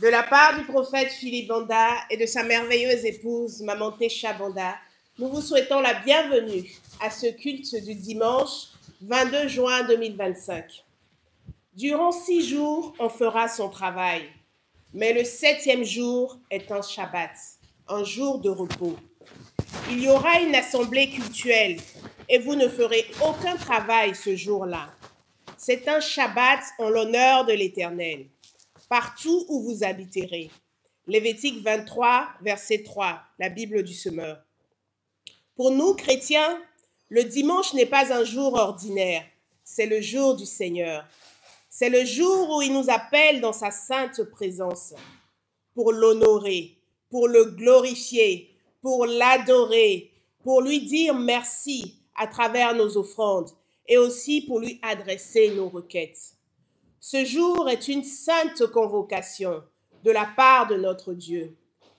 De la part du prophète Philippe Banda et de sa merveilleuse épouse, Maman Tesha Banda, nous vous souhaitons la bienvenue à ce culte du dimanche 22 juin 2025. Durant 6 jours, on fera son travail, mais le 7e jour est un Shabbat, un jour de repos. Il y aura une assemblée cultuelle et vous ne ferez aucun travail ce jour-là. C'est un Shabbat en l'honneur de l'Éternel, partout où vous habiterez. Lévitique 23, verset 3, la Bible du Semeur. Pour nous, chrétiens, le dimanche n'est pas un jour ordinaire, c'est le jour du Seigneur. C'est le jour où il nous appelle dans sa sainte présence pour l'honorer, pour le glorifier, pour l'adorer, pour lui dire merci à travers nos offrandes et aussi pour lui adresser nos requêtes. Ce jour est une sainte convocation de la part de notre Dieu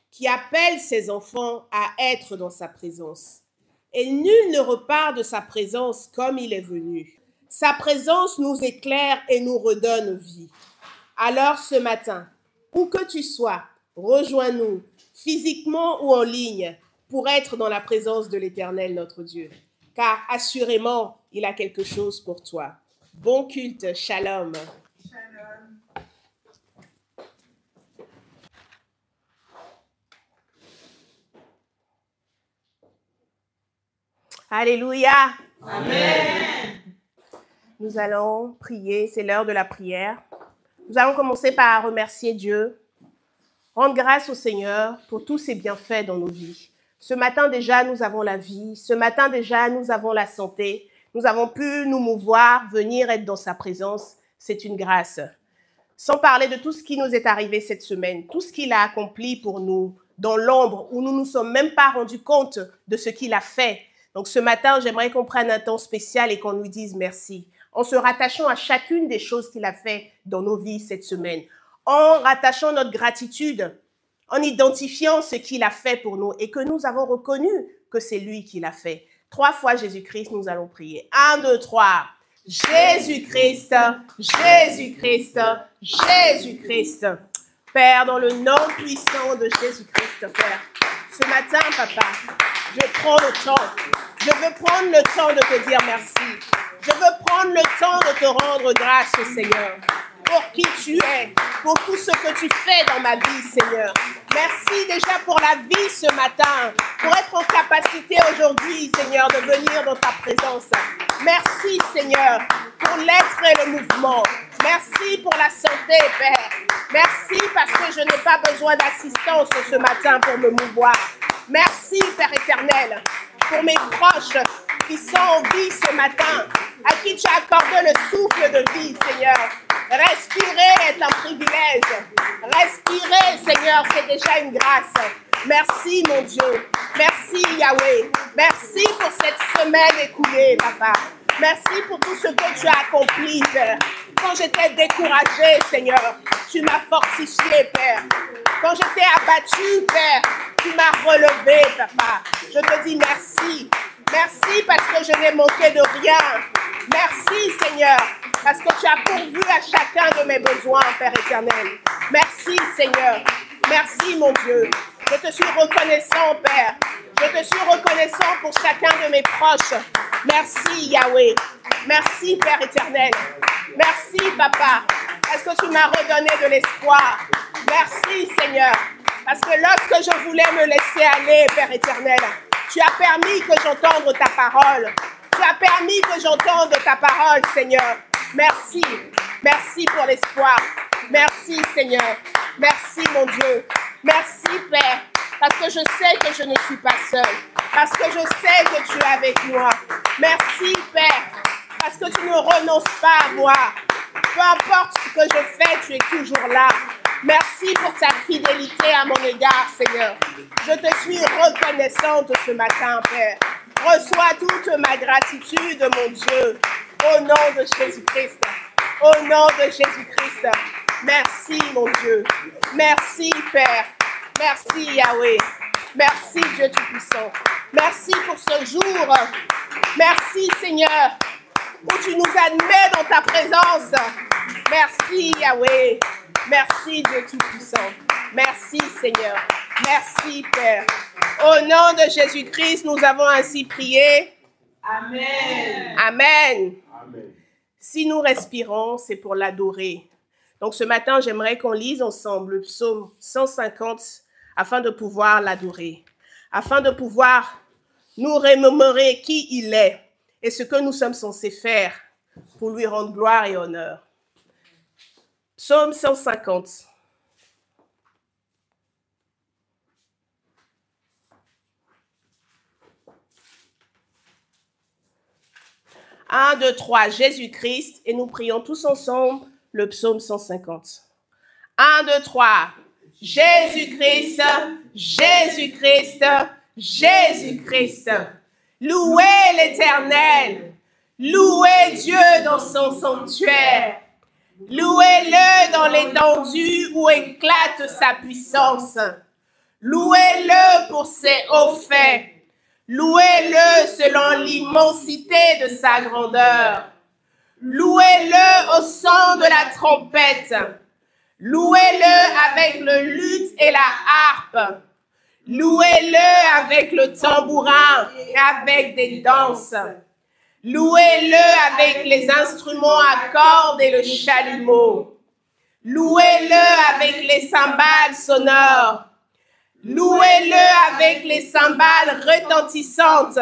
qui appelle ses enfants à être dans sa présence. Et nul ne repart de sa présence comme il est venu. Sa présence nous éclaire et nous redonne vie. Alors ce matin, où que tu sois, rejoins-nous, physiquement ou en ligne, pour être dans la présence de l'Éternel notre Dieu. Car assurément, il a quelque chose pour toi. Bon culte, shalom. Shalom. Alléluia. Amen. Nous allons prier, c'est l'heure de la prière. Nous allons commencer par remercier Dieu, rendre grâce au Seigneur pour tous ses bienfaits dans nos vies. Ce matin déjà, nous avons la vie. Ce matin déjà, nous avons la santé. Nous avons pu nous mouvoir, venir être dans sa présence. C'est une grâce. Sans parler de tout ce qui nous est arrivé cette semaine, tout ce qu'il a accompli pour nous dans l'ombre, où nous ne nous sommes même pas rendus compte de ce qu'il a fait. Donc ce matin, j'aimerais qu'on prenne un temps spécial et qu'on lui dise merci, en se rattachant à chacune des choses qu'il a fait dans nos vies cette semaine, en rattachant notre gratitude, en identifiant ce qu'il a fait pour nous et que nous avons reconnu que c'est lui qui l'a fait. 3 fois Jésus-Christ, nous allons prier. 1, 2, 3. Jésus-Christ, Jésus-Christ, Jésus-Christ. Père, dans le nom puissant de Jésus-Christ, Père, ce matin, Papa, je prends le temps. Je veux prendre le temps de te dire merci. Je veux prendre le temps de te rendre grâce, Seigneur, pour qui tu es, pour tout ce que tu fais dans ma vie, Seigneur. Merci déjà pour la vie ce matin, pour être en capacité aujourd'hui, Seigneur, de venir dans ta présence. Merci, Seigneur, pour l'être et le mouvement. Merci pour la santé, Père. Merci parce que je n'ai pas besoin d'assistance ce matin pour me mouvoir. Merci, Père éternel, pour mes proches qui sont en vie ce matin, à qui tu as accordé le souffle de vie, Seigneur. Respirer est un privilège. Respirer, Seigneur, c'est déjà une grâce. Merci, mon Dieu. Merci, Yahweh. Merci pour cette semaine écoulée, Papa. Merci pour tout ce que tu as accompli, Père. Quand j'étais découragée, Seigneur, tu m'as fortifié, Père. Quand j'étais abattue, Père, tu m'as relevé, Papa. Je te dis merci. Merci parce que je n'ai manqué de rien. Merci, Seigneur, parce que tu as pourvu à chacun de mes besoins, Père éternel. Merci, Seigneur. Merci, mon Dieu. Je te suis reconnaissant, Père. Je te suis reconnaissant pour chacun de mes proches. Merci, Yahweh. Merci, Père éternel. Merci, Papa, parce que tu m'as redonné de l'espoir. Merci, Seigneur, parce que lorsque je voulais me laisser aller, Père éternel, tu as permis que j'entende ta parole. Tu as permis que j'entende ta parole, Seigneur. Merci. Merci pour l'espoir. Merci, Seigneur. Merci, mon Dieu. Merci, Père, parce que je sais que je ne suis pas seule. Parce que je sais que tu es avec moi. Merci, Père, parce que tu ne renonces pas à moi. Peu importe ce que je fais, tu es toujours là. Merci pour ta fidélité à mon égard, Seigneur. Je te suis reconnaissante ce matin, Père. Reçois toute ma gratitude, mon Dieu, au nom de Jésus-Christ. Au nom de Jésus-Christ. Merci, mon Dieu. Merci, Père. Merci, Yahweh. Merci, Dieu Tout-Puissant. Merci pour ce jour. Merci, Seigneur, où tu nous admets dans ta présence. Merci, Yahweh. Merci, Dieu Tout-Puissant. Merci, Seigneur. Merci, Père. Au nom de Jésus-Christ, nous avons ainsi prié. Amen. Amen. Amen. Si nous respirons, c'est pour l'adorer. Donc ce matin, j'aimerais qu'on lise ensemble le psaume 150 afin de pouvoir l'adorer, afin de pouvoir nous remémorer qui il est et ce que nous sommes censés faire pour lui rendre gloire et honneur. Psaume 150. Un, deux, trois, Jésus-Christ, et nous prions tous ensemble le psaume 150. 1, 2, 3, Jésus-Christ, Jésus-Christ, Jésus-Christ. Louez l'Éternel, louez Dieu dans son sanctuaire, louez-le dans l'étendue où éclate sa puissance, louez-le pour ses hauts faits. Louez-le selon l'immensité de sa grandeur. Louez-le au son de la trompette. Louez-le avec le luth et la harpe. Louez-le avec le tambourin et avec des danses. Louez-le avec les instruments à cordes et le chalumeau. Louez-le avec les cymbales sonores. Louez-le avec les cymbales retentissantes.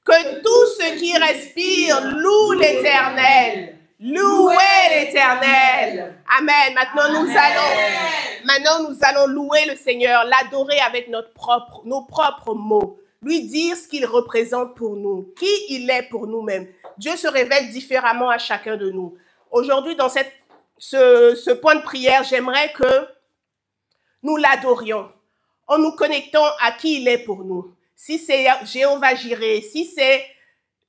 Que tout ce qui respire loue l'Éternel. Louez l'Éternel. Amen. Maintenant, nous allons louer le Seigneur, l'adorer avec nos propres mots. Lui dire ce qu'il représente pour nous, qui il est pour nous-mêmes. Dieu se révèle différemment à chacun de nous. Aujourd'hui, dans ce point de prière, j'aimerais que nous l'adorions en nous connectant à qui il est pour nous. Si c'est Jéhovah Jireh, si c'est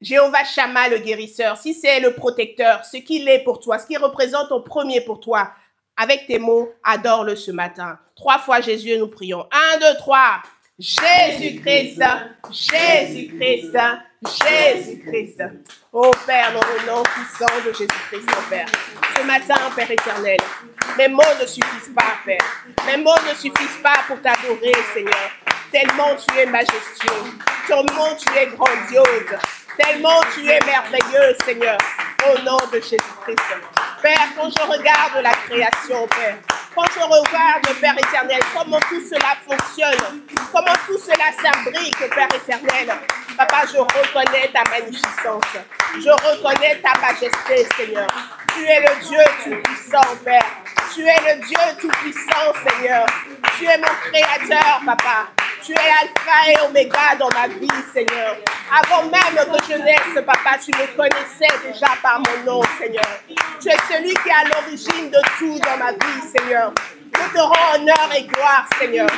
Jéhovah Shammah le guérisseur, si c'est le protecteur, ce qu'il est pour toi, ce qu'il représente en premier pour toi, avec tes mots, adore-le ce matin. 3 fois Jésus, nous prions. 1, 2, 3. Jésus-Christ, Jésus-Christ, Jésus-Christ. Oh Père, dans le nom puissant de Jésus-Christ, oh Père. Ce matin, Père éternel, mes mots ne suffisent pas, Père. Mes mots ne suffisent pas pour t'adorer, Seigneur. Tellement tu es majestueux, tellement tu es grandiose, tellement tu es merveilleux, Seigneur. Au nom de Jésus-Christ. Père, quand je regarde la création, Père, quand je regarde, Père éternel, comment tout cela fonctionne, comment tout cela s'imbrique, Père éternel, Papa, je reconnais ta magnificence, je reconnais ta majesté, Seigneur. Tu es le Dieu tout-puissant, Père. Tu es le Dieu tout-puissant, Seigneur. Tu es mon créateur, Papa. Tu es Alpha et Oméga dans ma vie, Seigneur. Avant même que je naisse, Papa, tu me connaissais déjà par mon nom, Seigneur. Tu es celui qui est à l'origine de tout dans ma vie, Seigneur. Je te rends honneur et gloire, Seigneur.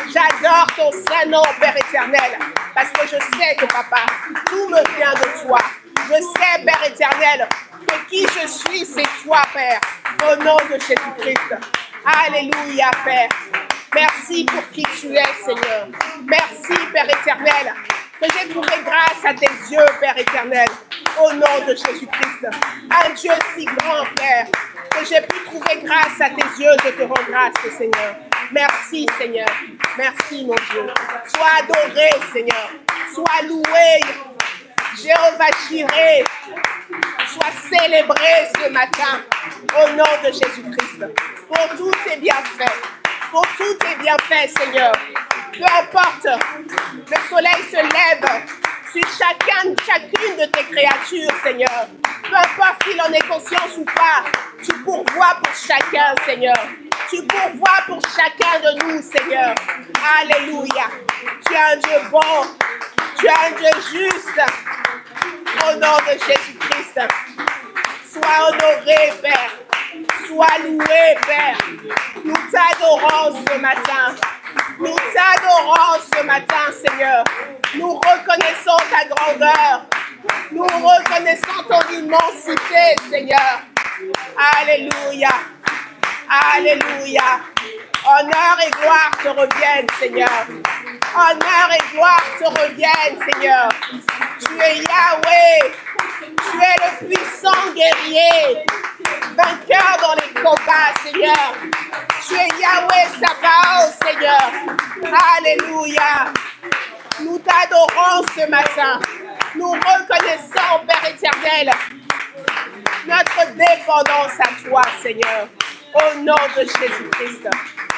J'adore ton saint nom, Père éternel, parce que je sais que, Papa, tout me vient de toi. Je sais, Père éternel, que qui je suis, c'est toi, Père, au nom de Jésus-Christ. Alléluia, Père. Merci pour qui tu es, Seigneur. Merci, Père éternel, que j'ai trouvé grâce à tes yeux, Père éternel, au nom de Jésus-Christ. Un Dieu si grand, Père, que j'ai pu trouver grâce à tes yeux. Je te rends grâce, Seigneur. Merci, Seigneur. Merci, mon Dieu. Sois adoré, Seigneur. Sois loué, Jéhovah Jireh. Sois célébré ce matin, au nom de Jésus-Christ. Pour tous tes bienfaits. Pour tous tes bienfaits, Seigneur. Peu importe, le soleil se lève sur chacune de tes créatures, Seigneur. Peu importe s'il en est conscience ou pas, tu pourvois pour chacun, Seigneur. Tu pourvois pour chacun de nous, Seigneur. Alléluia. Tu es un Dieu bon. Tu es un Dieu juste. Au nom de Jésus-Christ. Sois honoré, Père. Sois loué, Père. Nous t'adorons ce matin. Nous t'adorons ce matin, Seigneur. Nous reconnaissons ta grandeur. Nous reconnaissons ton immensité, Seigneur. Alléluia. Alléluia. Honneur et gloire te reviennent, Seigneur. Honneur et gloire te reviennent, Seigneur. Tu es Yahweh. Tu es le puissant guerrier. Vainqueur dans les combats, Seigneur. Tu es Yahweh Sabaoth, Seigneur. Alléluia. Nous t'adorons ce matin. Nous reconnaissons, Père éternel, notre dépendance à toi, Seigneur. Au nom de Jésus-Christ.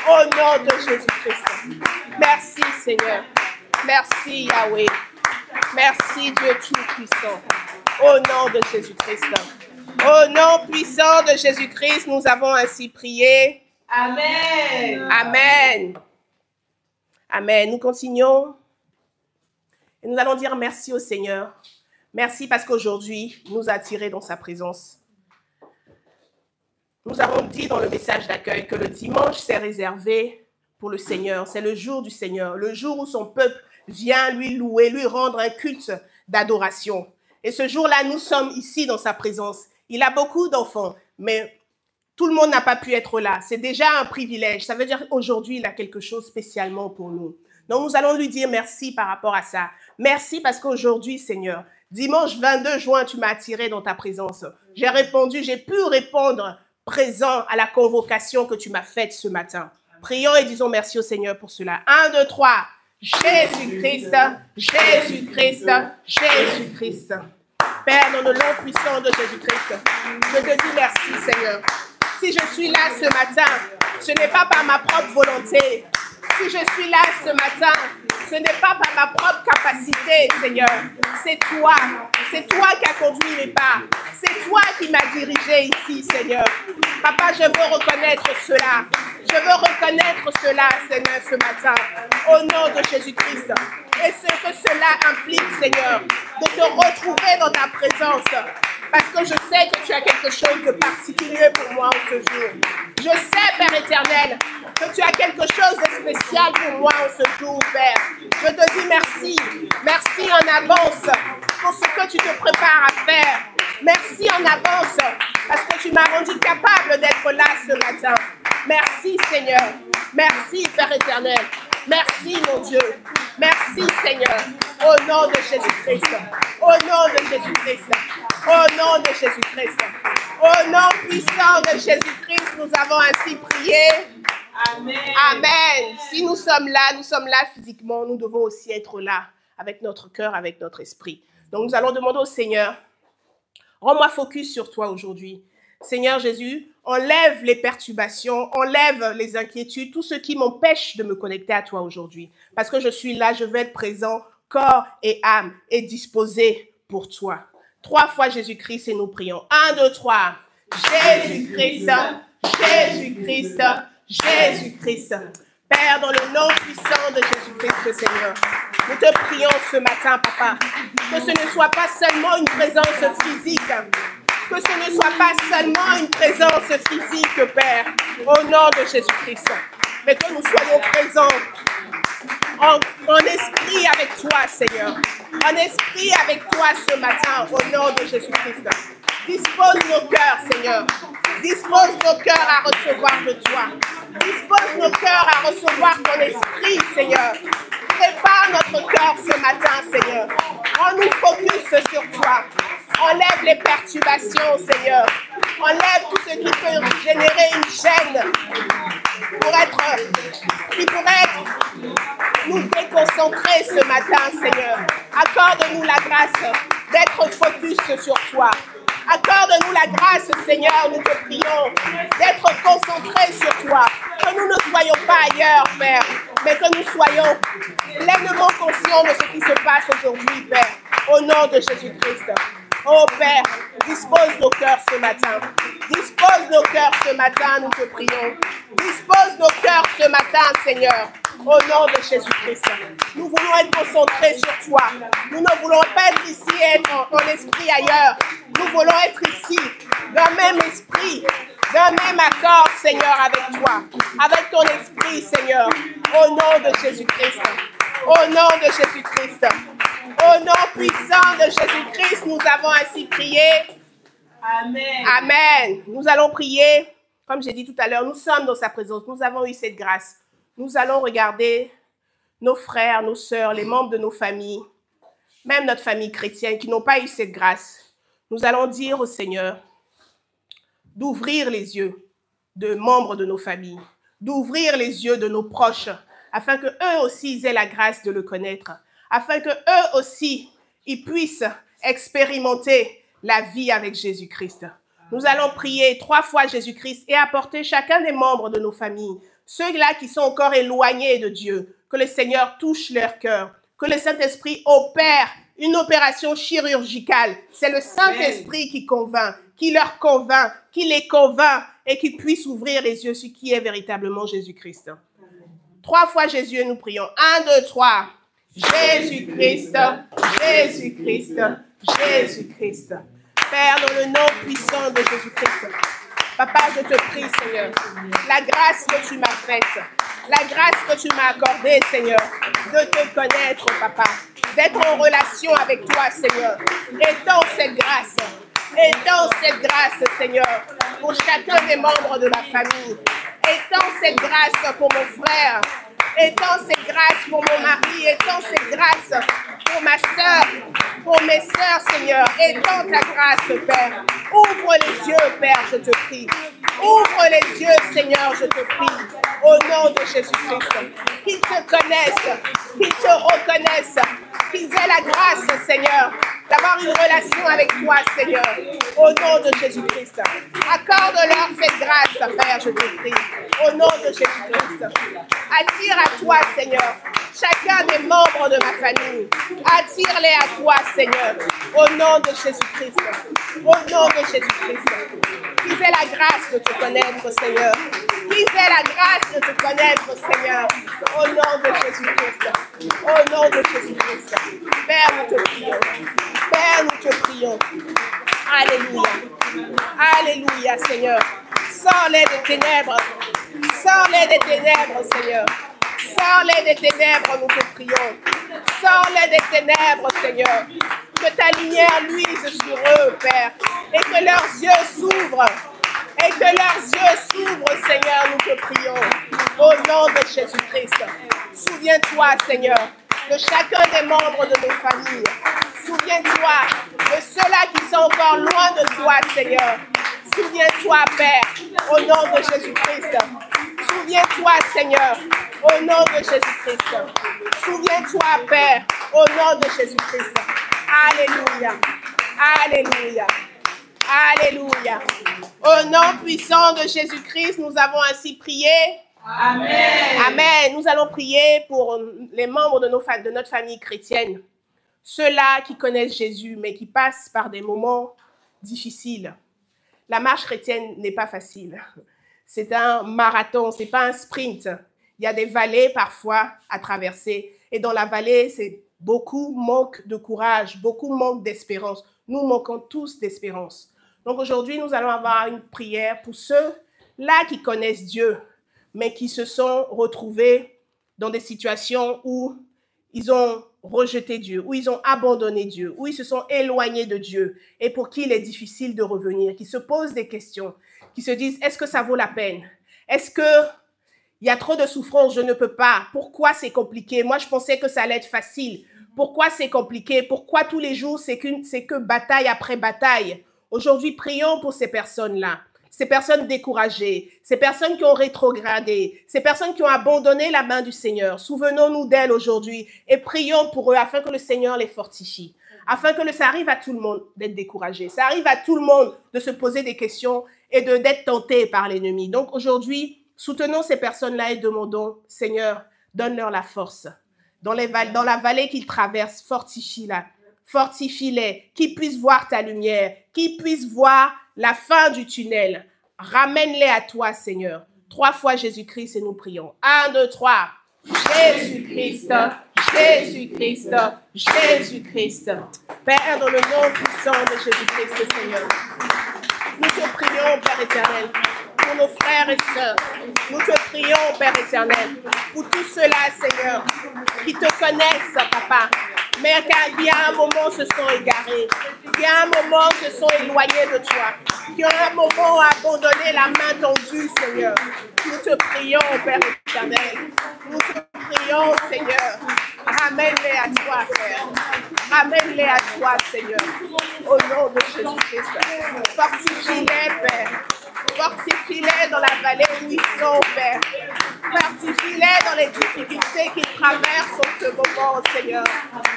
Au nom de Jésus-Christ. Merci, Seigneur. Merci, Yahweh. Merci, Dieu Tout-Puissant. Au nom de Jésus-Christ. Au nom puissant de Jésus-Christ, nous avons ainsi prié. Amen. Amen. Amen. Nous continuons. Et nous allons dire merci au Seigneur. Merci parce qu'aujourd'hui, il nous a attirés dans sa présence. Nous avons dit dans le message d'accueil que le dimanche, c'est réservé pour le Seigneur. C'est le jour du Seigneur, le jour où son peuple vient lui louer, lui rendre un culte d'adoration. Et ce jour-là, nous sommes ici dans sa présence. Il a beaucoup d'enfants, mais tout le monde n'a pas pu être là. C'est déjà un privilège. Ça veut dire qu'aujourd'hui, il a quelque chose spécialement pour nous. Donc, nous allons lui dire merci par rapport à ça. Merci parce qu'aujourd'hui, Seigneur, dimanche 22 juin, tu m'as attiré dans ta présence. J'ai répondu, j'ai pu répondre présent à la convocation que tu m'as faite ce matin. Prions et disons merci au Seigneur pour cela. 1, 2, 3. Jésus-Christ, Jésus-Christ, Jésus-Christ. Père, dans le nom puissant de Jésus-Christ, je te dis merci, Seigneur. Si je suis là ce matin, ce n'est pas par ma propre volonté. Si je suis là ce matin, ce n'est pas par ma propre capacité, Seigneur. C'est toi qui as conduit mes pas. C'est toi qui m'as dirigé ici, Seigneur. Papa, je veux reconnaître cela. Je veux reconnaître cela, Seigneur, ce matin, au nom de Jésus-Christ. Et ce que cela implique, Seigneur, de te retrouver dans ta présence. Parce que je sais que tu as quelque chose de particulier pour moi en ce jour. Je sais, Père éternel, que tu as quelque chose de spécial pour moi en ce jour, Père. Je te dis merci. Merci en avance pour ce que tu te prépares à faire. Merci en avance parce que tu m'as rendu capable d'être là ce matin. Merci, Seigneur. Merci, Père éternel. Merci, mon Dieu. Merci, Seigneur. Au nom de Jésus-Christ. Au nom de Jésus-Christ. Au nom de Jésus-Christ. Au nom puissant de Jésus-Christ, nous avons ainsi prié. Amen. Amen. Si nous sommes là physiquement, nous devons aussi être là avec notre cœur, avec notre esprit. Donc, nous allons demander au Seigneur, rends-moi focus sur toi aujourd'hui. Seigneur Jésus, enlève les perturbations, enlève les inquiétudes, tout ce qui m'empêche de me connecter à toi aujourd'hui. Parce que je suis là, je vais être présent, corps et âme, et disposé pour toi. 3 fois Jésus-Christ et nous prions. 1, 2, 3. Jésus-Christ, Jésus-Christ, Jésus-Christ. Père, dans le nom puissant de Jésus-Christ, Seigneur, nous te prions ce matin, Papa, que ce ne soit pas seulement une présence physique, que ce ne soit pas seulement une présence physique, Père, au nom de Jésus-Christ, mais que nous soyons présents en esprit avec toi, Seigneur, en esprit avec toi ce matin, au nom de Jésus-Christ. Dispose nos cœurs, Seigneur. Dispose nos cœurs à recevoir de toi. Dispose nos cœurs à recevoir ton esprit, Seigneur. Prépare notre cœur ce matin, Seigneur. Rends-nous focus sur toi. Enlève les perturbations, Seigneur. Enlève tout ce qui peut générer une gêne qui pourrait nous déconcentrer ce matin, Seigneur. Accorde-nous la grâce d'être focus sur toi. Accorde-nous la grâce, Seigneur, nous te prions, d'être concentrés sur toi. Que nous ne soyons pas ailleurs, Père, mais que nous soyons pleinement conscients de ce qui se passe aujourd'hui, Père, au nom de Jésus-Christ. Oh Père, dispose nos cœurs ce matin. Dispose nos cœurs ce matin, nous te prions. Dispose nos cœurs ce matin, Seigneur, au nom de Jésus-Christ. Nous voulons être concentrés sur toi. Nous ne voulons pas être ici et être en esprit ailleurs. Nous voulons être ici, d'un même esprit, d'un même accord, Seigneur, avec toi. Avec ton esprit, Seigneur, au nom de Jésus-Christ. Au nom de Jésus-Christ. Au nom puissant de Jésus-Christ, nous avons ainsi prié. Amen. Amen. Nous allons prier. Comme j'ai dit tout à l'heure, nous sommes dans sa présence. Nous avons eu cette grâce. Nous allons regarder nos frères, nos sœurs, les membres de nos familles, même notre famille chrétienne qui n'ont pas eu cette grâce. Nous allons dire au Seigneur d'ouvrir les yeux de membres de nos familles, d'ouvrir les yeux de nos proches, afin que eux aussi ils aient la grâce de le connaître, afin que eux aussi ils puissent expérimenter la vie avec Jésus-Christ. Nous allons prier 3 fois Jésus-Christ et apporter chacun des membres de nos familles, ceux-là qui sont encore éloignés de Dieu, que le Seigneur touche leur cœur, que le Saint-Esprit opère une opération chirurgicale. C'est le Saint-Esprit qui convainc, qui leur convainc, qui les convainc et qui puisse ouvrir les yeux sur qui est véritablement Jésus-Christ. 3 fois Jésus et nous prions. 1, 2, 3. Jésus-Christ, Jésus-Christ, Jésus-Christ. Père, dans le nom puissant de Jésus-Christ, Papa, je te prie, Seigneur, la grâce que tu m'as faite, la grâce que tu m'as accordée, Seigneur, de te connaître, Papa, d'être en relation avec toi, Seigneur. Étends cette grâce, Seigneur, pour chacun des membres de ma famille. Étends cette grâce pour mon frère. Étends cette grâce pour mon mari. Étends cette grâce pour ma soeur, pour mes soeurs, Seigneur. Étends ta grâce, Père. Ouvre les yeux, Père, je te prie. Ouvre les yeux, Seigneur, je te prie. Au nom de Jésus-Christ. Qu'ils te connaissent, qu'ils te reconnaissent, qu'ils aient la grâce, Seigneur, d'avoir une relation avec toi, Seigneur. Au nom de Jésus-Christ. Accorde-leur cette grâce, Père, je te prie. Au nom de Jésus-Christ. Attire à toi, Seigneur, chacun des membres de ma famille. Attire-les à toi, Seigneur. Au nom de Jésus-Christ. Au nom de Jésus-Christ. Qu'ils aient la grâce de te connaître, Seigneur. Qu'ils aient la grâce de te connaître, Seigneur. Au nom de Jésus-Christ. Au nom de Jésus-Christ. Père, nous te prions. Père, nous te prions. Alléluia. Alléluia, Seigneur. Sors-les des ténèbres. Sors-les des ténèbres, Seigneur. Sors-les des ténèbres, nous te prions. Sors-les des ténèbres, Seigneur. Que ta lumière luise sur eux, Père. Et que leurs yeux s'ouvrent. Et que leurs yeux s'ouvrent, Seigneur, nous te prions. Au nom de Jésus-Christ. Souviens-toi, Seigneur, de chacun des membres de nos familles. Souviens-toi de ceux-là qui sont encore loin de toi, Seigneur. Souviens-toi, Père, au nom de Jésus-Christ. Souviens-toi, Seigneur, au nom de Jésus-Christ. Souviens-toi, Père, au nom de Jésus-Christ. Alléluia. Alléluia. Alléluia. Au nom puissant de Jésus-Christ, nous avons ainsi prié. Amen. Amen. Nous allons prier pour les membres de notre famille chrétienne. Ceux-là qui connaissent Jésus, mais qui passent par des moments difficiles. La marche chrétienne n'est pas facile. C'est un marathon, ce n'est pas un sprint. Il y a des vallées parfois à traverser. Et dans la vallée, c'est beaucoup manquent de courage, beaucoup manquent d'espérance. Nous manquons tous d'espérance. Donc aujourd'hui, nous allons avoir une prière pour ceux-là qui connaissent Dieu, mais qui se sont retrouvés dans des situations où ils ont rejeté Dieu, où ils ont abandonné Dieu, où ils se sont éloignés de Dieu et pour qui il est difficile de revenir, qui se posent des questions, qui se disent, est-ce que ça vaut la peine? Est-ce qu'il y a trop de souffrance? Je ne peux pas. Pourquoi c'est compliqué? Moi, je pensais que ça allait être facile. Pourquoi c'est compliqué? Pourquoi tous les jours, c'est que bataille après bataille? Aujourd'hui, prions pour ces personnes-là. Ces personnes découragées, ces personnes qui ont rétrogradé, ces personnes qui ont abandonné la main du Seigneur. Souvenons-nous d'elles aujourd'hui et prions pour eux afin que le Seigneur les fortifie. Afin que ça arrive à tout le monde d'être découragé. Ça arrive à tout le monde de se poser des questions et d'être tenté par l'ennemi. Donc aujourd'hui, soutenons ces personnes-là et demandons, Seigneur, donne-leur la force. Dans la vallée qu'ils traversent, fortifie-la. Fortifie-les, qu'ils puissent voir ta lumière, qu'ils puissent voir la fin du tunnel. Ramène-les à toi, Seigneur. 3 fois Jésus-Christ et nous prions. 1, 2, 3. Jésus-Christ, Jésus-Christ, Jésus-Christ. Père, dans le nom puissant de Jésus-Christ, Seigneur, nous te prions, Père éternel, pour nos frères et sœurs. Nous te prions, Père éternel, pour tous ceux-là, Seigneur, qui te connaissent, Papa, mais qui à un moment se sont égarés, qui à un moment se sont éloignés de toi, qui à un moment ont abandonné la main tendue, Seigneur. Nous te prions, Père éternel. Nous te prions, Seigneur. Ramène-les à toi, Père. Ramène-les à toi, Seigneur. Au nom de Jésus-Christ. Fortifie-les, Père. Fortifie-les dans la vallée où ils sont, Père. Fortifie-les dans les difficultés qu'ils traversent en ce moment, Seigneur.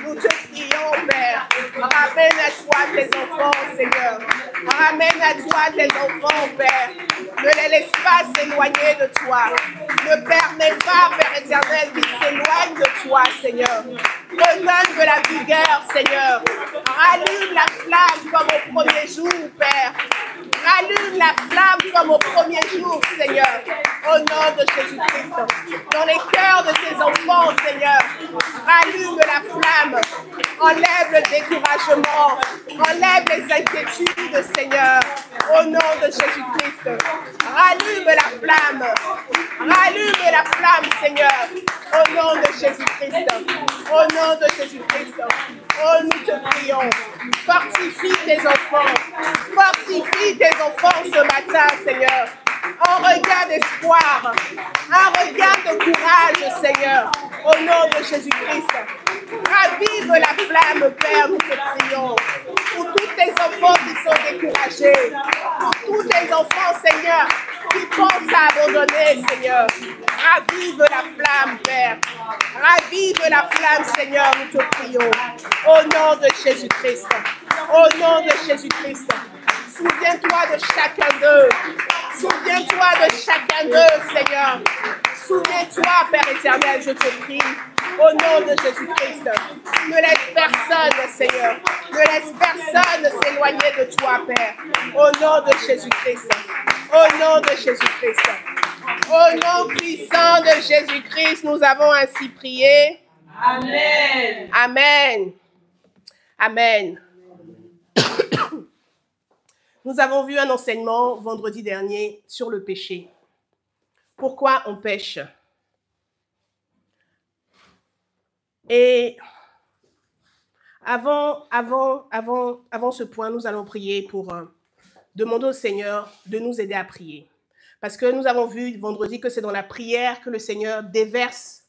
Nous te prions, Père. Ramène à toi tes enfants, Seigneur. Ramène à toi tes enfants, Père. Ne les laisse pas s'éloigner de toi. Ne permets pas, Père éternel, qu'ils s'éloignent de toi, Seigneur. Redonne de la vigueur, Seigneur. Rallume la flamme comme au premier jour, Père. Rallume la flamme comme au premier jour, Seigneur. Au nom de Jésus-Christ. Dans les cœurs de tes enfants, Seigneur. Rallume la flamme. Enlève le découragement. Enlève les inquiétudes, Seigneur. Au nom de Jésus-Christ. Rallume la flamme. Rallume la flamme, Seigneur. Au nom de Jésus-Christ. Au nom de Jésus-Christ. Oh, nous te prions. Fortifie tes enfants. Fortifie tes enfants ce matin, Seigneur. Un regard d'espoir. Un regard de courage, Seigneur. Au nom de Jésus-Christ. Ravive la flamme, Père, nous te prions. Pour tous tes enfants qui sont découragés. Pour tous tes enfants, Seigneur, qui pensent à abandonner, Seigneur. Ravive la flamme, Père. Ravive la flamme, Seigneur, nous te prions. Au nom de Jésus-Christ. Au nom de Jésus-Christ. Souviens-toi de chacun d'eux. Souviens-toi de chacun d'eux, Seigneur. Souviens-toi, Père éternel, je te prie. Au nom de Jésus-Christ. Ne laisse personne, Seigneur. Ne laisse personne s'éloigner de toi, Père. Au nom de Jésus-Christ. Au nom de Jésus-Christ. Au nom puissant de Jésus-Christ, nous avons ainsi prié. Amen. Amen. Amen. Nous avons vu un enseignement vendredi dernier sur le péché. Pourquoi on pêche? Et avant ce point, nous allons prier pour demander au Seigneur de nous aider à prier. Parce que nous avons vu vendredi que c'est dans la prière que le Seigneur déverse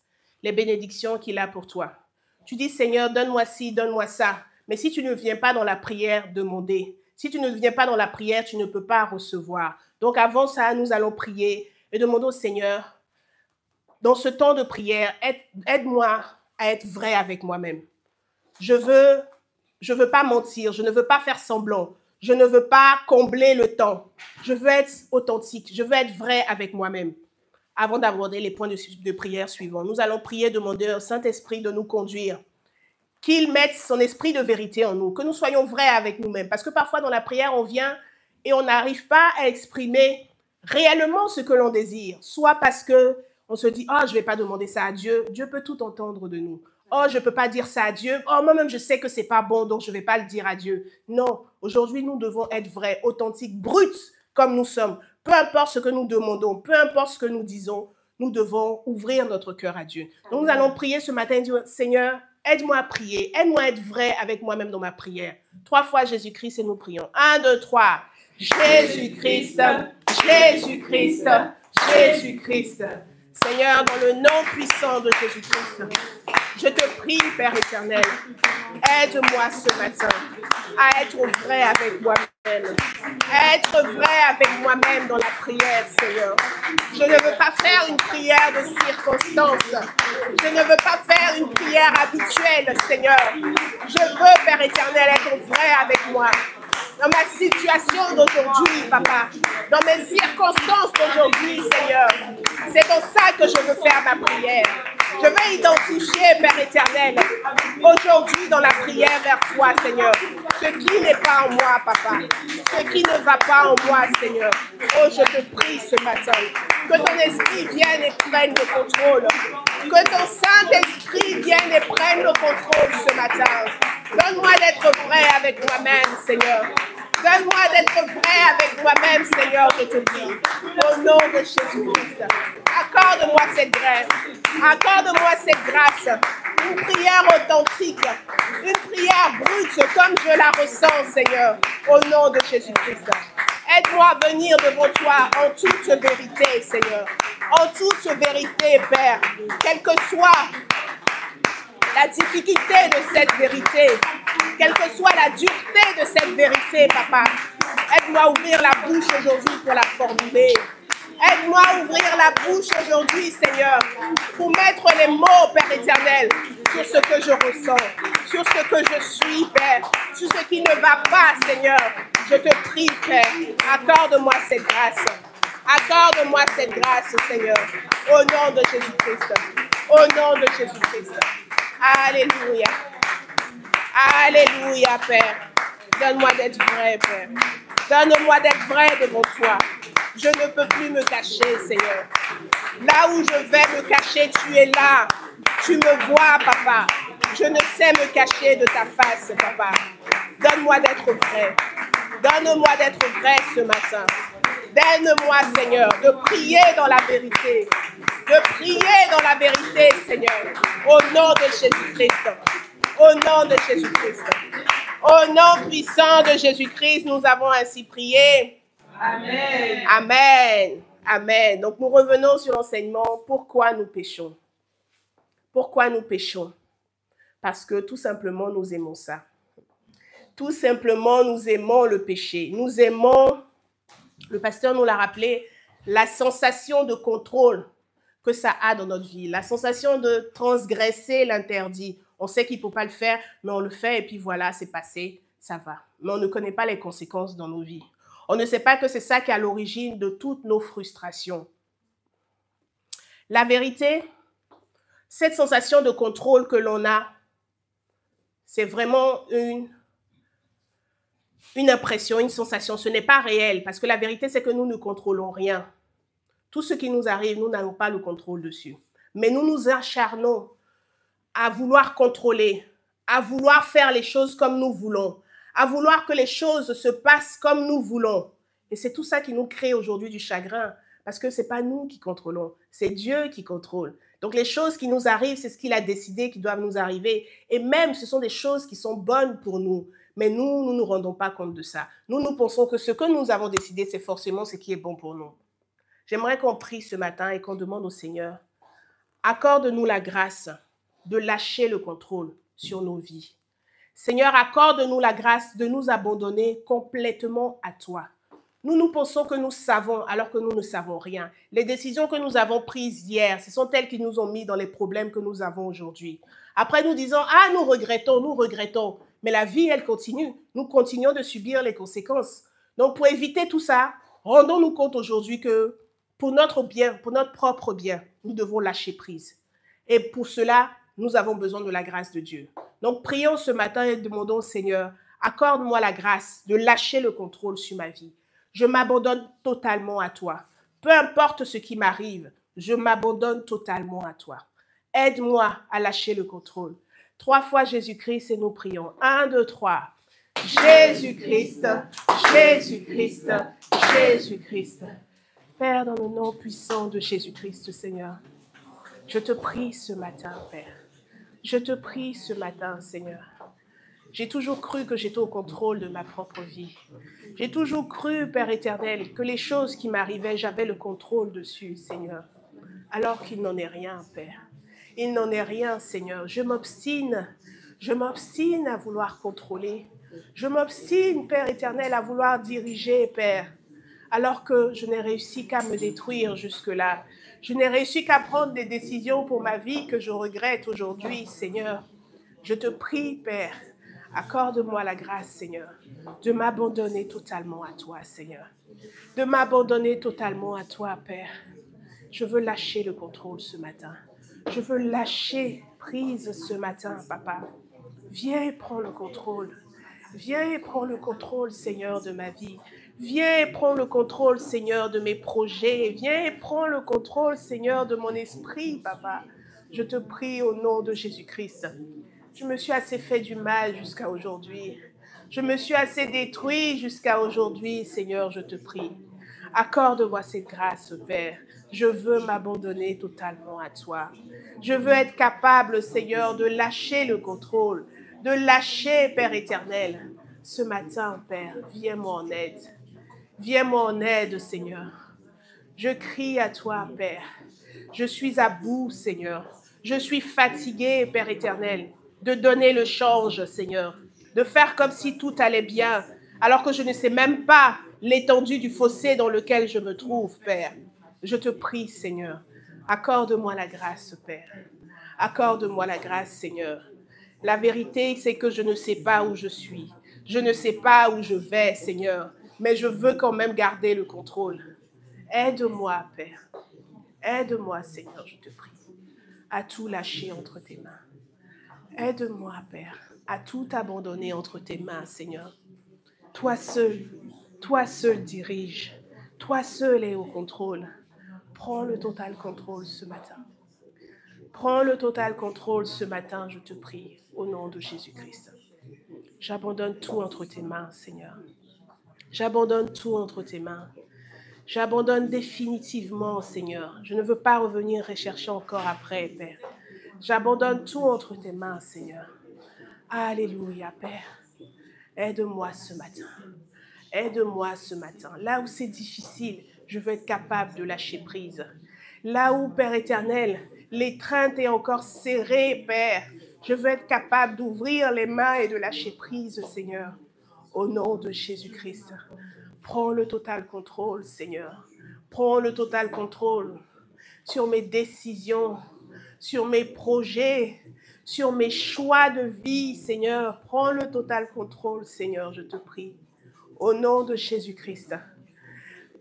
les bénédictions qu'il a pour toi. Tu dis, Seigneur, donne-moi ci, donne-moi ça. Mais si tu ne viens pas dans la prière demander, si tu ne viens pas dans la prière, tu ne peux pas recevoir. Donc avant ça, nous allons prier et demander au Seigneur, dans ce temps de prière, aide-moi à être vrai avec moi-même. Je veux pas mentir, je ne veux pas faire semblant. Je ne veux pas combler le temps. Je veux être authentique. Je veux être vrai avec moi-même. Avant d'aborder les points de prière suivants, nous allons prier, demander au Saint-Esprit de nous conduire. Qu'il mette son esprit de vérité en nous. Que nous soyons vrais avec nous-mêmes. Parce que parfois, dans la prière, on vient et on n'arrive pas à exprimer réellement ce que l'on désire. Soit parce qu'on se dit, « Oh, je ne vais pas demander ça à Dieu. Dieu peut tout entendre de nous. » Oh, je ne peux pas dire ça à Dieu. Oh, moi-même, je sais que ce n'est pas bon, donc je ne vais pas le dire à Dieu. Non, aujourd'hui, nous devons être vrais, authentiques, bruts comme nous sommes. Peu importe ce que nous demandons, peu importe ce que nous disons, nous devons ouvrir notre cœur à Dieu. Donc, nous allons prier ce matin et dire, Seigneur, aide-moi à prier, aide-moi à être vrai avec moi-même dans ma prière. 3 fois Jésus-Christ et nous prions. 1, 2, 3. Jésus-Christ, Jésus-Christ, Jésus-Christ. Seigneur, dans le nom puissant de Jésus-Christ, je te prie, Père éternel, aide-moi ce matin à être vrai avec moi-même, à être vrai avec moi-même dans la prière, Seigneur. Je ne veux pas faire une prière de circonstance. Je ne veux pas faire une prière habituelle, Seigneur. Je veux, Père éternel, être vrai avec moi. Dans ma situation d'aujourd'hui, Papa, dans mes circonstances d'aujourd'hui, Seigneur, c'est dans ça que je veux faire ma prière. Je veux identifier, Père éternel, aujourd'hui dans la prière vers toi, Seigneur, ce qui n'est pas en moi, Papa, ce qui ne va pas en moi, Seigneur. Oh, je te prie ce matin, que ton esprit vienne et prenne le contrôle, que ton Saint-Esprit vienne et prenne le contrôle ce matin. Donne-moi d'être vrai avec moi-même, Seigneur. Donne-moi d'être vrai avec moi-même, Seigneur, je te prie. Au nom de Jésus-Christ. Accorde-moi cette grâce. Accorde-moi cette grâce. Une prière authentique. Une prière brute comme je la ressens, Seigneur. Au nom de Jésus-Christ. Aide-moi à venir devant toi en toute vérité, Seigneur. En toute vérité, Père. Quelle que soit la difficulté de cette vérité, quelle que soit la dureté de cette vérité, Papa, aide-moi à ouvrir la bouche aujourd'hui pour la formuler. Aide-moi à ouvrir la bouche aujourd'hui, Seigneur, pour mettre les mots, Père éternel, sur ce que je ressens, sur ce que je suis, Père, sur ce qui ne va pas, Seigneur. Je te prie, Père, accorde-moi cette grâce. Accorde-moi cette grâce, Seigneur, au nom de Jésus-Christ. Au nom de Jésus-Christ. Alléluia. Alléluia, Père. Donne-moi d'être vrai, Père. Donne-moi d'être vrai devant toi. Je ne peux plus me cacher, Seigneur. Là où je vais me cacher, tu es là. Tu me vois, Papa. Je ne sais me cacher de ta face, Papa. Donne-moi d'être vrai. Donne-moi d'être vrai ce matin. Donne-moi, Seigneur, de prier dans la vérité. De prier dans la vérité, Seigneur. Au nom de Jésus-Christ. Au nom de Jésus-Christ. Au nom puissant de Jésus-Christ, nous avons ainsi prié. Amen. Amen. Amen. Donc nous revenons sur l'enseignement. Pourquoi nous péchons? Pourquoi nous péchons? Parce que tout simplement nous aimons ça. Tout simplement nous aimons le péché. Nous aimons, le pasteur nous l'a rappelé, la sensation de contrôle que ça a dans notre vie. La sensation de transgresser l'interdit. On sait qu'il ne faut pas le faire, mais on le fait et puis voilà, c'est passé, ça va. Mais on ne connaît pas les conséquences dans nos vies. On ne sait pas que c'est ça qui est à l'origine de toutes nos frustrations. La vérité, cette sensation de contrôle que l'on a, c'est vraiment une impression, une sensation. Ce n'est pas réel parce que la vérité, c'est que nous ne contrôlons rien. Tout ce qui nous arrive, nous n'avons pas le contrôle dessus. Mais nous nous acharnons à vouloir contrôler, à vouloir faire les choses comme nous voulons, à vouloir que les choses se passent comme nous voulons. Et c'est tout ça qui nous crée aujourd'hui du chagrin, parce que ce n'est pas nous qui contrôlons, c'est Dieu qui contrôle. Donc les choses qui nous arrivent, c'est ce qu'il a décidé qui doivent nous arriver. Et même, ce sont des choses qui sont bonnes pour nous. Mais nous ne nous rendons pas compte de ça. Nous pensons que ce que nous avons décidé, c'est forcément ce qui est bon pour nous. J'aimerais qu'on prie ce matin et qu'on demande au Seigneur, accorde-nous la grâce de lâcher le contrôle sur nos vies. Seigneur, accorde-nous la grâce de nous abandonner complètement à toi. Nous pensons que nous savons alors que nous ne savons rien. Les décisions que nous avons prises hier, ce sont elles qui nous ont mis dans les problèmes que nous avons aujourd'hui. Après, nous disons, ah, nous regrettons. Mais la vie, elle continue. Nous continuons de subir les conséquences. Donc, pour éviter tout ça, rendons-nous compte aujourd'hui que pour notre bien, pour notre propre bien, nous devons lâcher prise. Et pour cela, nous avons besoin de la grâce de Dieu. Donc, prions ce matin et demandons au Seigneur, accorde-moi la grâce de lâcher le contrôle sur ma vie. Je m'abandonne totalement à toi. Peu importe ce qui m'arrive, je m'abandonne totalement à toi. Aide-moi à lâcher le contrôle. 3 fois Jésus-Christ et nous prions. 1, 2, 3. Jésus-Christ, Jésus-Christ, Jésus-Christ. Père, dans le nom puissant de Jésus-Christ, Seigneur, je te prie ce matin, Père. Je te prie ce matin, Seigneur. J'ai toujours cru que j'étais au contrôle de ma propre vie. J'ai toujours cru, Père éternel, que les choses qui m'arrivaient, j'avais le contrôle dessus, Seigneur. Alors qu'il n'en est rien, Père. Il n'en est rien, Seigneur. Je m'obstine à vouloir contrôler. Je m'obstine, Père éternel, à vouloir diriger, Père. Alors que je n'ai réussi qu'à me détruire jusque-là. Je n'ai réussi qu'à prendre des décisions pour ma vie que je regrette aujourd'hui, Seigneur. Je te prie, Père, accorde-moi la grâce, Seigneur, de m'abandonner totalement à toi, Seigneur. De m'abandonner totalement à toi, Père. Je veux lâcher le contrôle ce matin. Je veux lâcher prise ce matin, Papa. Viens et prends le contrôle. Viens et prends le contrôle, Seigneur, de ma vie. Viens et prends le contrôle, Seigneur, de mes projets. Viens et prends le contrôle, Seigneur, de mon esprit, Papa. Je te prie au nom de Jésus-Christ. Je me suis assez fait du mal jusqu'à aujourd'hui. Je me suis assez détruit jusqu'à aujourd'hui, Seigneur, je te prie. Accorde-moi cette grâce, Père. Je veux m'abandonner totalement à toi. Je veux être capable, Seigneur, de lâcher le contrôle, de lâcher, Père éternel. Ce matin, Père, viens-moi en aide. Viens-moi en aide, Seigneur. Je crie à toi, Père. Je suis à bout, Seigneur. Je suis fatiguée, Père éternel, de donner le change, Seigneur. De faire comme si tout allait bien, alors que je ne sais même pas l'étendue du fossé dans lequel je me trouve, Père. Je te prie, Seigneur, accorde-moi la grâce, Père. Accorde-moi la grâce, Seigneur. La vérité, c'est que je ne sais pas où je suis. Je ne sais pas où je vais, Seigneur, mais je veux quand même garder le contrôle. Aide-moi, Père. Aide-moi, Seigneur, je te prie, à tout lâcher entre tes mains. Aide-moi, Père, à tout abandonner entre tes mains, Seigneur. Toi seul dirige. Toi seul est au contrôle. Prends le total contrôle ce matin. Prends le total contrôle ce matin, je te prie, au nom de Jésus-Christ. J'abandonne tout entre tes mains, Seigneur. J'abandonne tout entre tes mains. J'abandonne définitivement, Seigneur. Je ne veux pas revenir rechercher encore après, Père. J'abandonne tout entre tes mains, Seigneur. Alléluia, Père. Aide-moi ce matin. Aide-moi ce matin. Là où c'est difficile, je veux être capable de lâcher prise. Là où, Père éternel, l'étreinte est encore serrée, Père, je veux être capable d'ouvrir les mains et de lâcher prise, Seigneur. Au nom de Jésus-Christ. Prends le total contrôle, Seigneur. Prends le total contrôle sur mes décisions, sur mes projets, sur mes choix de vie, Seigneur. Prends le total contrôle, Seigneur, je te prie. Au nom de Jésus-Christ.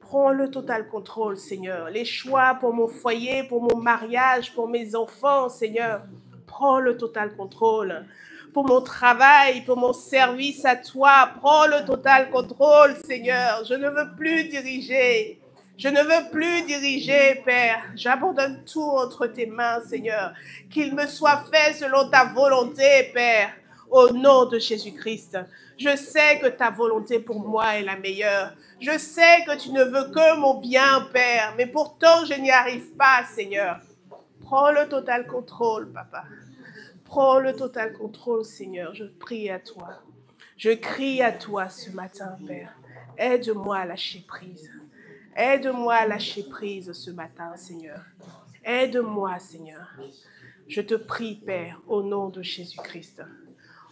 Prends le total contrôle, Seigneur. Les choix pour mon foyer, pour mon mariage, pour mes enfants, Seigneur. Prends le total contrôle. Pour mon travail, pour mon service à toi, prends le total contrôle, Seigneur. Je ne veux plus diriger. Je ne veux plus diriger, Père. J'abandonne tout entre tes mains, Seigneur. Qu'il me soit fait selon ta volonté, Père. Au nom de Jésus-Christ. Je sais que ta volonté pour moi est la meilleure. Je sais que tu ne veux que mon bien, Père. Mais pourtant, je n'y arrive pas, Seigneur. Prends le total contrôle, Papa. Prends le total contrôle, Seigneur. Je prie à toi. Je crie à toi ce matin, Père. Aide-moi à lâcher prise. Aide-moi à lâcher prise ce matin, Seigneur. Aide-moi, Seigneur. Je te prie, Père, au nom de Jésus-Christ.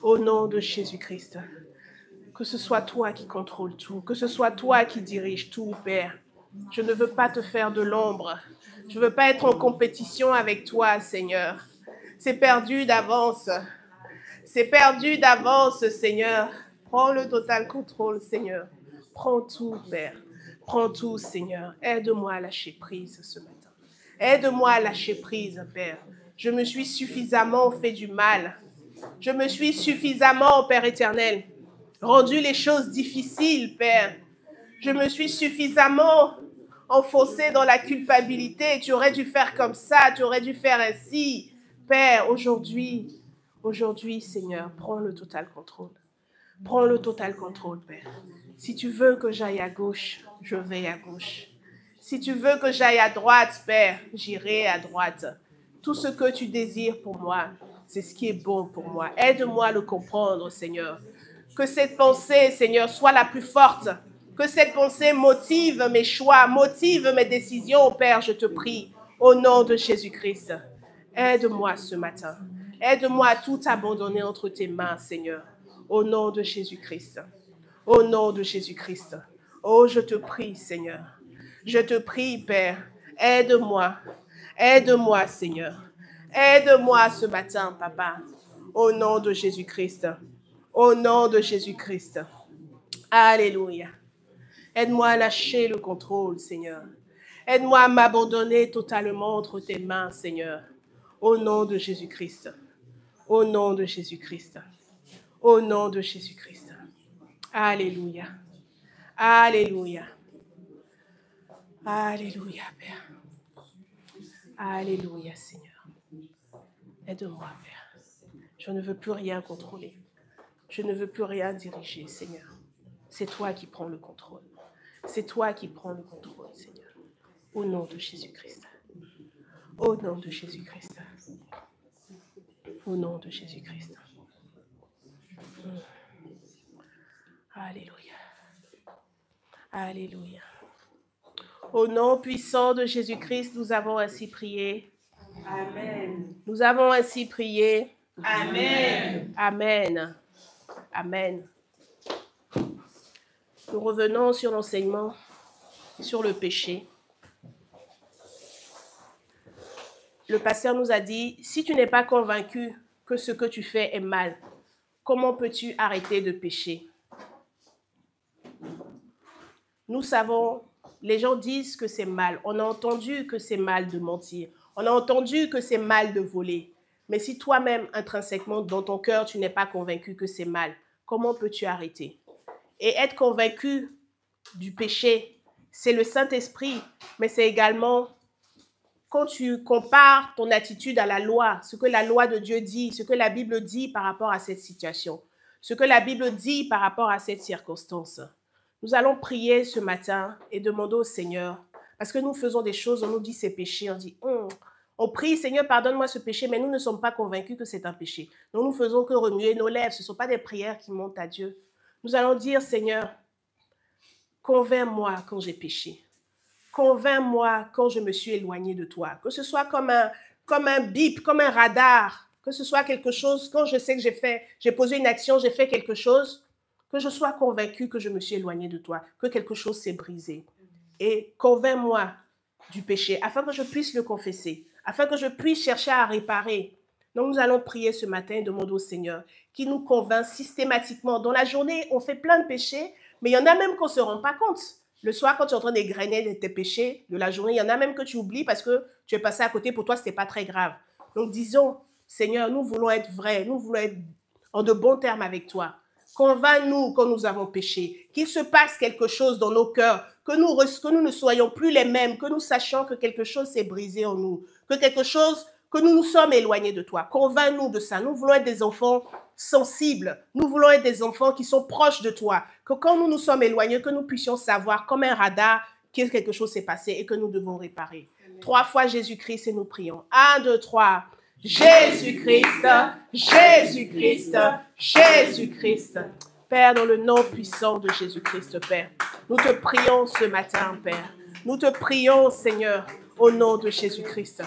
Au nom de Jésus-Christ. Que ce soit toi qui contrôle tout. Que ce soit toi qui dirige tout, Père. Je ne veux pas te faire de l'ombre. Je ne veux pas être en compétition avec toi, Seigneur. C'est perdu d'avance. C'est perdu d'avance, Seigneur. Prends le total contrôle, Seigneur. Prends tout, Père. Prends tout, Seigneur. Aide-moi à lâcher prise ce matin. Aide-moi à lâcher prise, Père. Je me suis suffisamment fait du mal. Je me suis suffisamment, Père éternel, rendu les choses difficiles, Père. Je me suis suffisamment enfoncé dans la culpabilité. Tu aurais dû faire comme ça, tu aurais dû faire ainsi. Père, aujourd'hui, Seigneur, prends le total contrôle. Prends le total contrôle, Père. Si tu veux que j'aille à gauche, je vais à gauche. Si tu veux que j'aille à droite, Père, j'irai à droite. Tout ce que tu désires pour moi, c'est ce qui est bon pour moi. Aide-moi à le comprendre, Seigneur. Que cette pensée, Seigneur, soit la plus forte. Que cette pensée motive mes choix, motive mes décisions, Père, je te prie, au nom de Jésus-Christ. Aide-moi ce matin. Aide-moi à tout abandonner entre tes mains, Seigneur, au nom de Jésus-Christ. Au nom de Jésus-Christ. Oh, je te prie, Seigneur. Je te prie, Père. Aide-moi. Aide-moi, Seigneur. Aide-moi ce matin, Papa. Au nom de Jésus-Christ. Au nom de Jésus-Christ. Alléluia. Aide-moi à lâcher le contrôle, Seigneur. Aide-moi à m'abandonner totalement entre tes mains, Seigneur. Au nom de Jésus-Christ. Au nom de Jésus-Christ. Au nom de Jésus-Christ. Alléluia. Alléluia. Alléluia, Père. Alléluia, Seigneur. Aide-moi, Père. Je ne veux plus rien contrôler. Je ne veux plus rien diriger, Seigneur. C'est toi qui prends le contrôle. C'est toi qui prends le contrôle, Seigneur. Au nom de Jésus-Christ. Au nom de Jésus-Christ. Au nom de Jésus-Christ. Alléluia. Alléluia. Au nom puissant de Jésus-Christ, nous avons ainsi prié. Amen. Nous avons ainsi prié. Amen. Amen. Amen. Nous revenons sur l'enseignement sur le péché. le pasteur nous a dit, si tu n'es pas convaincu que ce que tu fais est mal, comment peux-tu arrêter de pécher? Nous savons, les gens disent que c'est mal. On a entendu que c'est mal de mentir. On a entendu que c'est mal de voler. Mais si toi-même, intrinsèquement, dans ton cœur, tu n'es pas convaincu que c'est mal, comment peux-tu arrêter? Et être convaincu du péché, c'est le Saint-Esprit, mais c'est également quand tu compares ton attitude à la loi, ce que la loi de Dieu dit, ce que la Bible dit par rapport à cette situation, ce que la Bible dit par rapport à cette circonstance. Nous allons prier ce matin et demander au Seigneur, parce que nous faisons des choses, on nous dit c'est péché, on dit on prie, Seigneur, pardonne-moi ce péché, mais nous ne sommes pas convaincus que c'est un péché. Nous ne faisons que remuer nos lèvres, ce ne sont pas des prières qui montent à Dieu. Nous allons dire, Seigneur, convainc-moi quand j'ai péché. Convainc-moi quand je me suis éloigné de toi. Que ce soit comme un bip, comme un radar, que ce soit quelque chose, quand je sais que j'ai posé une action, j'ai fait quelque chose, que je sois convaincu que je me suis éloigné de toi, que quelque chose s'est brisé. Et convainc-moi du péché, afin que je puisse le confesser, afin que je puisse chercher à réparer. Donc nous allons prier ce matin et demander au Seigneur qui nous convainc systématiquement. Dans la journée, on fait plein de péchés, mais il y en a même qu'on ne se rend pas compte. Le soir, quand tu es en train d'égrener tes péchés de la journée, il y en a même que tu oublies parce que tu es passé à côté. Pour toi, ce n'était pas très grave. Donc disons, Seigneur, nous voulons être vrais, nous voulons être en de bons termes avec toi. Convainc-nous quand nous avons péché, qu'il se passe quelque chose dans nos cœurs, que nous ne soyons plus les mêmes, que nous sachions que quelque chose s'est brisé en nous, que nous nous sommes éloignés de toi. Convainc-nous de ça. Nous voulons être des enfants sensibles. Nous voulons être des enfants qui sont proches de toi. Que quand nous nous sommes éloignés, que nous puissions savoir comme un radar que quelque chose s'est passé et que nous devons réparer. Amen. 3 fois Jésus-Christ et nous prions. 1, 2, 3. Jésus-Christ, Jésus-Christ, Jésus-Christ. Père, dans le nom puissant de Jésus-Christ, Père, nous te prions ce matin, Père. Nous te prions, Seigneur, au nom de Jésus-Christ.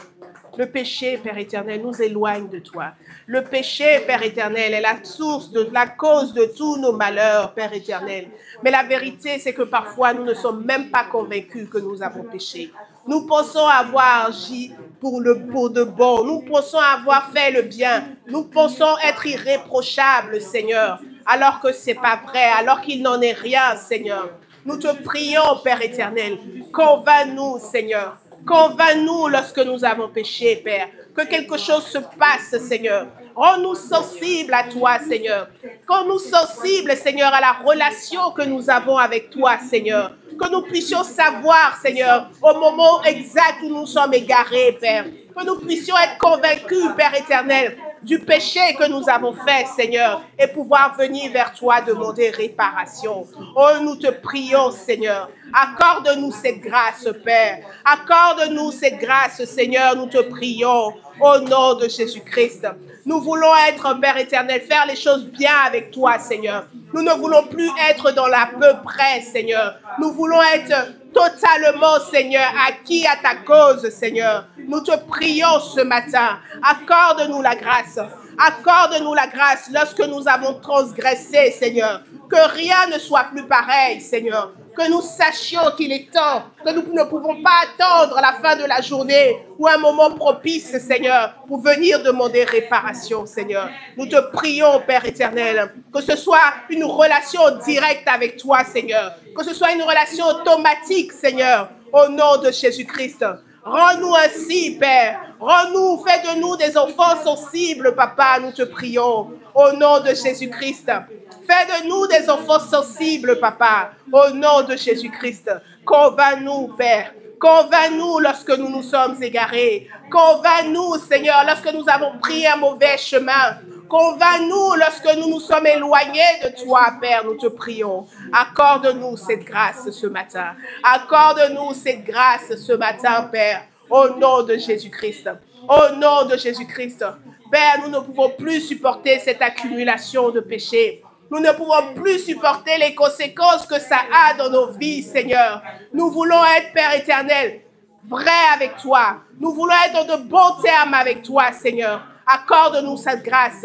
Le péché, Père éternel, nous éloigne de toi. Le péché, Père éternel, est la source, la cause de tous nos malheurs, Père éternel. Mais la vérité, c'est que parfois, nous ne sommes même pas convaincus que nous avons péché. Nous pensons avoir agi pour de bon. Nous pensons avoir fait le bien. Nous pensons être irréprochables, Seigneur, alors que ce n'est pas vrai, alors qu'il n'en est rien, Seigneur. Nous te prions, Père éternel. Convainc-nous, Seigneur. Convainc-nous lorsque nous avons péché, Père. Que quelque chose se passe, Seigneur. Rends-nous sensibles à toi, Seigneur. Rends-nous sensibles, Seigneur, à la relation que nous avons avec toi, Seigneur. Que nous puissions savoir, Seigneur, au moment exact où nous sommes égarés, Père. Que nous puissions être convaincus, Père éternel, du péché que nous avons fait, Seigneur, et pouvoir venir vers toi demander réparation. Oh, nous te prions, Seigneur. Accorde-nous cette grâce, Père. Accorde-nous cette grâce, Seigneur, nous te prions au nom de Jésus-Christ. Nous voulons être, Père éternel, faire les choses bien avec toi, Seigneur. Nous ne voulons plus être dans la peu près, Seigneur. Nous voulons être totalement, Seigneur, acquis à ta cause, Seigneur. Nous te prions ce matin. Accorde-nous la grâce. Accorde-nous la grâce lorsque nous avons transgressé, Seigneur. Que rien ne soit plus pareil, Seigneur. Que nous sachions qu'il est temps, que nous ne pouvons pas attendre la fin de la journée ou un moment propice, Seigneur, pour venir demander réparation, Seigneur. Nous te prions, Père éternel, que ce soit une relation directe avec toi, Seigneur. Que ce soit une relation automatique, Seigneur, au nom de Jésus-Christ. Rends-nous ainsi, Père. Rends-nous, fais de nous des enfants sensibles, Papa, nous te prions, au nom de Jésus-Christ. Fais de nous des enfants sensibles, Papa, au nom de Jésus-Christ. Convainc-nous, Père. Convainc-nous lorsque nous nous sommes égarés. Convainc-nous, Seigneur, lorsque nous avons pris un mauvais chemin. Convainc-nous lorsque nous nous sommes éloignés de toi, Père, nous te prions. Accorde-nous cette grâce ce matin. Accorde-nous cette grâce ce matin, Père, au nom de Jésus-Christ. Au nom de Jésus-Christ. Père, nous ne pouvons plus supporter cette accumulation de péchés. Nous ne pouvons plus supporter les conséquences que ça a dans nos vies, Seigneur. Nous voulons être, Père éternel, vrais avec toi. Nous voulons être en de bons termes avec toi, Seigneur. Accorde-nous cette grâce.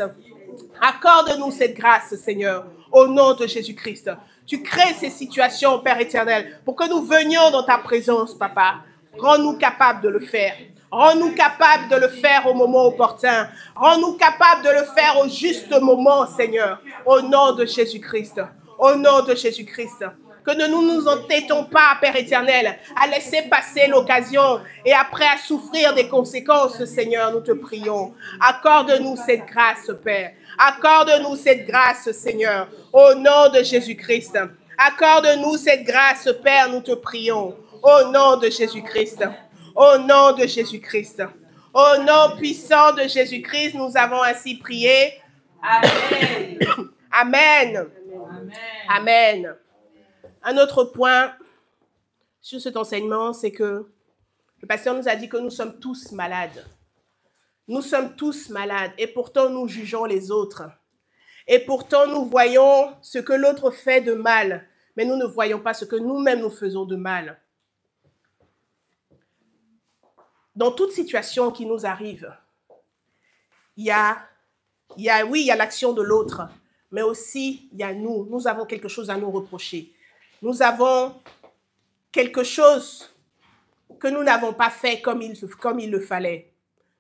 Accorde-nous cette grâce, Seigneur, au nom de Jésus-Christ. Tu crées ces situations, Père éternel, pour que nous venions dans ta présence, Papa. Rends-nous capables de le faire. Rends-nous capables de le faire au moment opportun. Rends-nous capables de le faire au juste moment, Seigneur. Au nom de Jésus-Christ. Au nom de Jésus-Christ. Que ne nous entêtons pas, Père éternel, à laisser passer l'occasion et après à souffrir des conséquences, Seigneur, nous te prions. Accorde-nous cette grâce, Père. Accorde-nous cette grâce, Seigneur, au nom de Jésus-Christ. Accorde-nous cette grâce, Père, nous te prions. Au nom de Jésus-Christ. Au nom de Jésus-Christ. Au nom puissant de Jésus-Christ, nous avons ainsi prié. Amen. Amen. Amen. Amen. Un autre point sur cet enseignement, c'est que le pasteur nous a dit que nous sommes tous malades. Nous sommes tous malades et pourtant nous jugeons les autres. Et pourtant nous voyons ce que l'autre fait de mal, mais nous ne voyons pas ce que nous-mêmes nous faisons de mal. Dans toute situation qui nous arrive, il y a l'action de l'autre, mais aussi il y a nous. Nous avons quelque chose à nous reprocher. Nous avons quelque chose que nous n'avons pas fait comme il le fallait.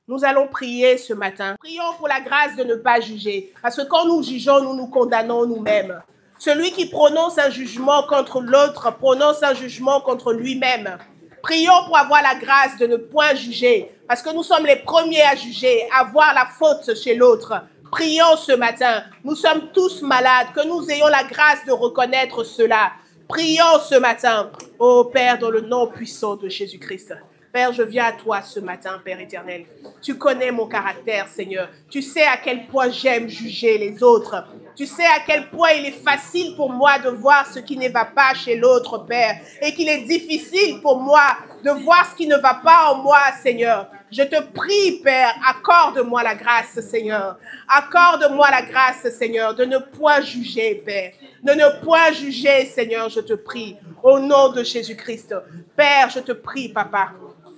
Nous allons prier ce matin. Prions pour la grâce de ne pas juger. Parce que quand nous jugeons, nous nous condamnons nous-mêmes. Celui qui prononce un jugement contre l'autre prononce un jugement contre lui-même. Prions pour avoir la grâce de ne point juger. Parce que nous sommes les premiers à juger, à voir la faute chez l'autre. Prions ce matin. Nous sommes tous malades. Que nous ayons la grâce de reconnaître cela. Prions ce matin, ô Père, dans le nom puissant de Jésus-Christ. Père, je viens à toi ce matin, Père éternel. Tu connais mon caractère, Seigneur. Tu sais à quel point j'aime juger les autres. Tu sais à quel point il est facile pour moi de voir ce qui ne va pas chez l'autre, Père. Et qu'il est difficile pour moi de voir ce qui ne va pas en moi, Seigneur. Je te prie, Père, accorde-moi la grâce, Seigneur. Accorde-moi la grâce, Seigneur, de ne point juger, Père. De ne point juger, Seigneur, je te prie, au nom de Jésus-Christ. Père, je te prie, Papa.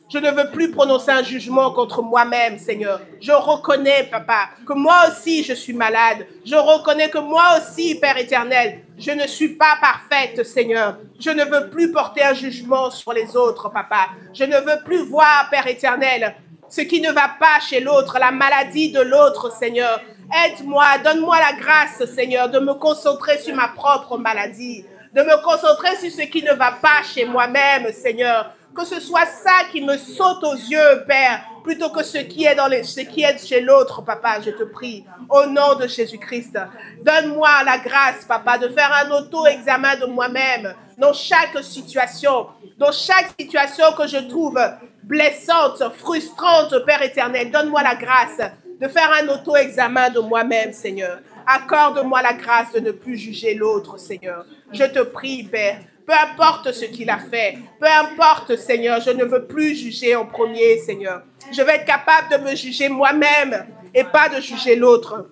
Je ne veux plus prononcer un jugement contre moi-même, Seigneur. Je reconnais, Papa, que moi aussi je suis malade. Je reconnais que moi aussi, Père éternel, je ne suis pas parfaite, Seigneur. Je ne veux plus porter un jugement sur les autres, Papa. Je ne veux plus voir, Père éternel, ce qui ne va pas chez l'autre, la maladie de l'autre, Seigneur. Aide-moi, donne-moi la grâce, Seigneur, de me concentrer sur ma propre maladie, de me concentrer sur ce qui ne va pas chez moi-même, Seigneur. Que ce soit ça qui me saute aux yeux, Père, plutôt que ce qui est chez l'autre, Papa, je te prie, au nom de Jésus-Christ. Donne-moi la grâce, Papa, de faire un auto-examen de moi-même dans chaque situation que je trouve blessante, frustrante, Père éternel. Donne-moi la grâce de faire un auto-examen de moi-même, Seigneur. Accorde-moi la grâce de ne plus juger l'autre, Seigneur. Je te prie, Père. Peu importe ce qu'il a fait, peu importe, Seigneur, je ne veux plus juger en premier, Seigneur. Je vais être capable de me juger moi-même et pas de juger l'autre.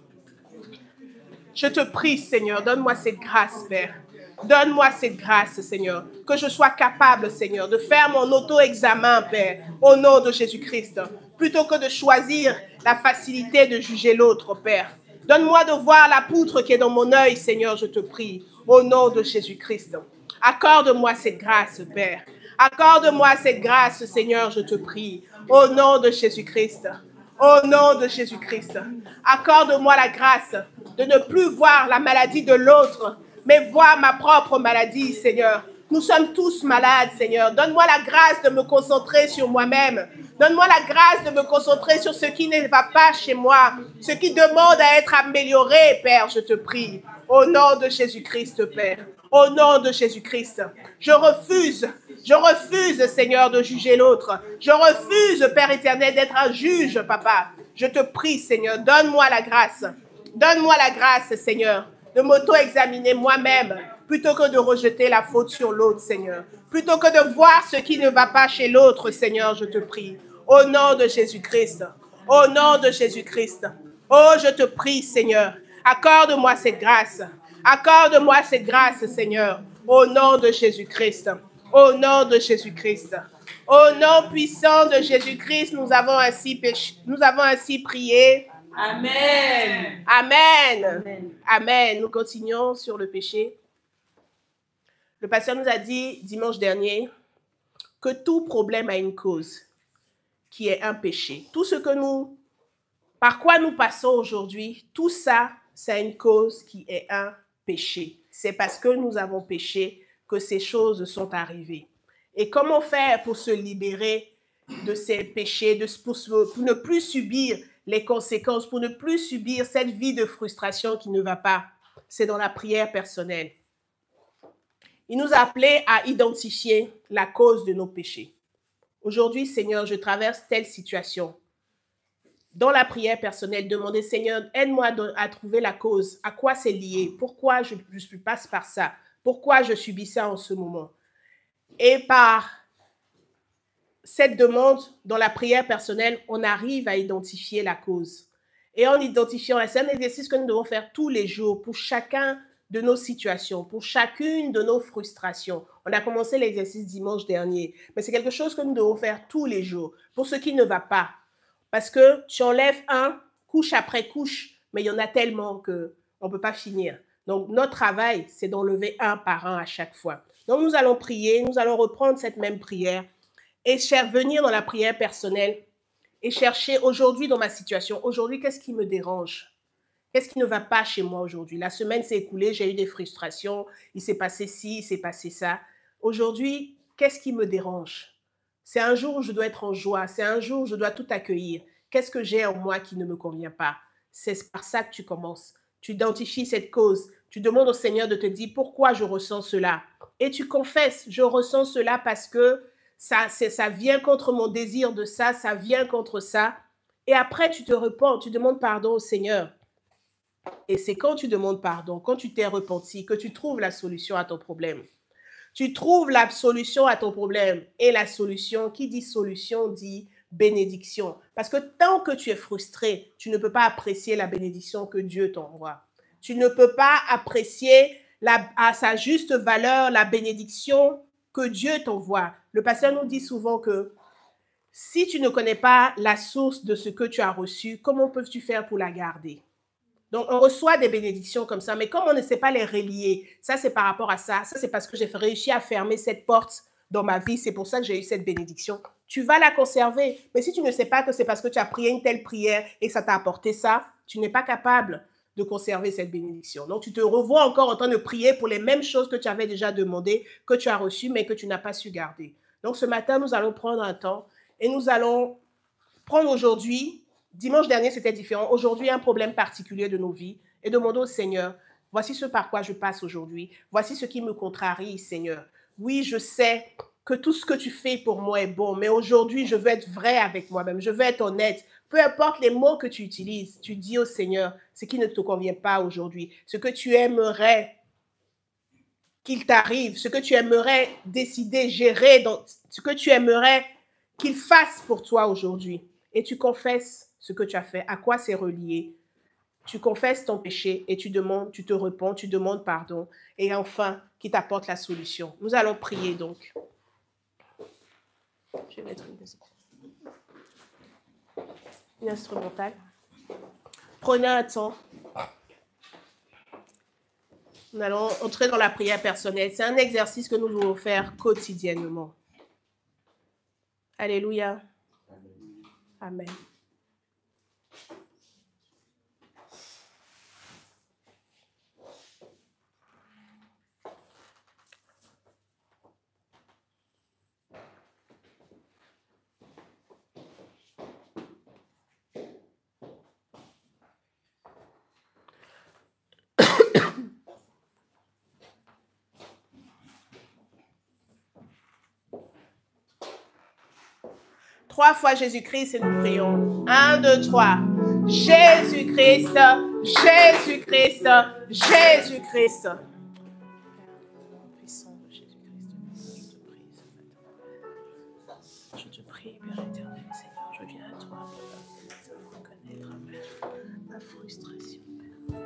Je te prie, Seigneur, donne-moi cette grâce, Père. Donne-moi cette grâce, Seigneur, que je sois capable, Seigneur, de faire mon auto-examen, Père, au nom de Jésus-Christ, plutôt que de choisir la facilité de juger l'autre, Père. Donne-moi de voir la poutre qui est dans mon œil, Seigneur, je te prie, au nom de Jésus-Christ. Accorde-moi cette grâce, Père. Accorde-moi cette grâce, Seigneur, je te prie, au nom de Jésus-Christ. Au nom de Jésus-Christ. Accorde-moi la grâce de ne plus voir la maladie de l'autre, mais voir ma propre maladie, Seigneur. Nous sommes tous malades, Seigneur. Donne-moi la grâce de me concentrer sur moi-même. Donne-moi la grâce de me concentrer sur ce qui ne va pas chez moi, ce qui demande à être amélioré, Père, je te prie. Au nom de Jésus-Christ, Père. Au nom de Jésus-Christ. Je refuse, Seigneur, de juger l'autre. Je refuse, Père éternel, d'être un juge, Papa. Je te prie, Seigneur, donne-moi la grâce. Donne-moi la grâce, Seigneur, de m'auto-examiner moi-même, plutôt que de rejeter la faute sur l'autre, Seigneur. Plutôt que de voir ce qui ne va pas chez l'autre, Seigneur, je te prie. Au nom de Jésus-Christ. Au nom de Jésus-Christ. Oh, je te prie, Seigneur. Accorde-moi cette grâce. Accorde-moi cette grâce, Seigneur. Au nom de Jésus-Christ. Au nom de Jésus-Christ. Au nom puissant de Jésus-Christ, nous avons ainsi prié. Amen. Amen. Amen. Amen. Nous continuons sur le péché. Le pasteur nous a dit dimanche dernier que tout problème a une cause, qui est un péché. Tout ce que par quoi nous passons aujourd'hui, tout ça, c'est une cause qui est un péché. C'est parce que nous avons péché que ces choses sont arrivées. Et comment faire pour se libérer de ces péchés, pour ne plus subir les conséquences, pour ne plus subir cette vie de frustration qui ne va pas? C'est dans la prière personnelle. Il nous a appelés à identifier la cause de nos péchés. Aujourd'hui, Seigneur, je traverse telle situation. Dans la prière personnelle, demander, Seigneur, aide-moi à trouver la cause. À quoi c'est lié? Pourquoi je passe par ça? Pourquoi je subis ça en ce moment? Et par cette demande, dans la prière personnelle, on arrive à identifier la cause. Et en identifiant, c'est un exercice que nous devons faire tous les jours pour chacun de nos situations, pour chacune de nos frustrations. On a commencé l'exercice dimanche dernier, mais c'est quelque chose que nous devons faire tous les jours pour ce qui ne va pas. Parce que tu enlèves couche après couche, mais il y en a tellement qu'on ne peut pas finir. Donc, notre travail, c'est d'enlever un par un à chaque fois. Donc, nous allons prier, nous allons reprendre cette même prière et venir dans la prière personnelle et chercher aujourd'hui dans ma situation, aujourd'hui, qu'est-ce qui me dérange? Qu'est-ce qui ne va pas chez moi aujourd'hui? La semaine s'est écoulée, j'ai eu des frustrations, il s'est passé ci, il s'est passé ça. Aujourd'hui, qu'est-ce qui me dérange? C'est un jour où je dois être en joie, c'est un jour où je dois tout accueillir. Qu'est-ce que j'ai en moi qui ne me convient pas? C'est par ça que tu commences. Tu identifies cette cause. Tu demandes au Seigneur de te dire pourquoi je ressens cela. Et tu confesses, je ressens cela parce que ça vient contre mon désir de ça, ça vient contre ça. Et après, tu te repens, tu demandes pardon au Seigneur. Et c'est quand tu demandes pardon, quand tu t'es repenti, que tu trouves la solution à ton problème. Tu trouves la solution à ton problème. Et la solution, qui dit solution, dit bénédiction. Parce que tant que tu es frustré, tu ne peux pas apprécier la bénédiction que Dieu t'envoie. Tu ne peux pas apprécier à sa juste valeur la bénédiction que Dieu t'envoie. Le pasteur nous dit souvent que si tu ne connais pas la source de ce que tu as reçu, comment peux-tu faire pour la garder? Donc, on reçoit des bénédictions comme ça, mais comme on ne sait pas les relier, ça c'est par rapport à ça, ça c'est parce que j'ai réussi à fermer cette porte dans ma vie, c'est pour ça que j'ai eu cette bénédiction. Tu vas la conserver, mais si tu ne sais pas que c'est parce que tu as prié une telle prière et que ça t'a apporté ça, tu n'es pas capable de conserver cette bénédiction. Donc, tu te revois encore en train de prier pour les mêmes choses que tu avais déjà demandé, que tu as reçues, mais que tu n'as pas su garder. Donc, ce matin, nous allons prendre un temps et nous allons prendre aujourd'hui. Dimanche dernier, c'était différent. Aujourd'hui, un problème particulier de nos vies et demandons au Seigneur, voici ce par quoi je passe aujourd'hui. Voici ce qui me contrarie, Seigneur. Oui, je sais que tout ce que tu fais pour moi est bon, mais aujourd'hui, je veux être vrai avec moi-même. Je veux être honnête. Peu importe les mots que tu utilises, tu dis au Seigneur ce qui ne te convient pas aujourd'hui, ce que tu aimerais qu'il t'arrive, ce que tu aimerais décider, gérer, ce que tu aimerais qu'il fasse pour toi aujourd'hui. Et tu confesses ce que tu as fait, à quoi c'est relié. Tu confesses ton péché et tu demandes, tu te repens, tu demandes pardon. Et enfin, qui t'apporte la solution. Nous allons prier donc. Je vais mettre une instrumentale. Prenez un temps. Nous allons entrer dans la prière personnelle. C'est un exercice que nous devons faire quotidiennement. Alléluia. Amen. Trois fois Jésus-Christ et nous prions. 1, 2, 3. Jésus-Christ, Jésus-Christ, Jésus-Christ. Je te prie, Père éternel, Seigneur, je viens à toi pour reconnaître ma frustration, Père.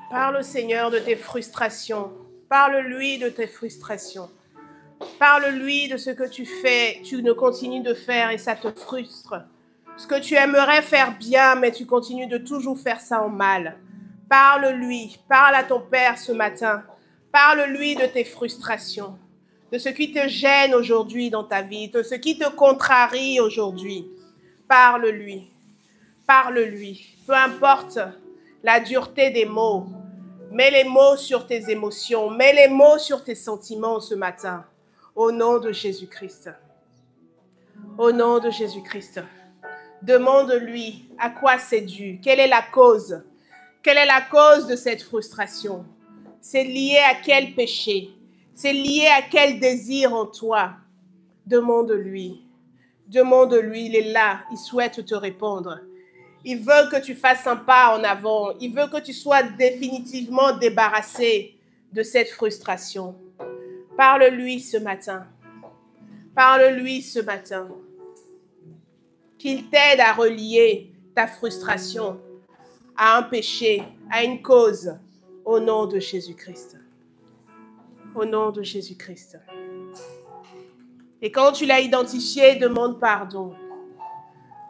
Parle au Seigneur de tes frustrations. Parle-lui de tes frustrations. Parle-lui de ce que tu fais, tu ne continues de faire et ça te frustre. Ce que tu aimerais faire bien, mais tu continues de toujours faire ça en mal. Parle-lui, parle à ton Père ce matin. Parle-lui de tes frustrations, de ce qui te gêne aujourd'hui dans ta vie, de ce qui te contrarie aujourd'hui. Parle-lui, parle-lui. Peu importe la dureté des mots, mets les mots sur tes émotions, mets les mots sur tes sentiments ce matin. Au nom de Jésus-Christ. Au nom de Jésus-Christ. Demande-lui à quoi c'est dû. Quelle est la cause? Quelle est la cause de cette frustration? C'est lié à quel péché? C'est lié à quel désir en toi? Demande-lui. Demande-lui, il est là, il souhaite te répondre. Il veut que tu fasses un pas en avant. Il veut que tu sois définitivement débarrassé de cette frustration. Parle-lui ce matin. Parle-lui ce matin. Qu'il t'aide à relier ta frustration à un péché, à une cause, au nom de Jésus-Christ. Au nom de Jésus-Christ. Et quand tu l'as identifié, demande pardon.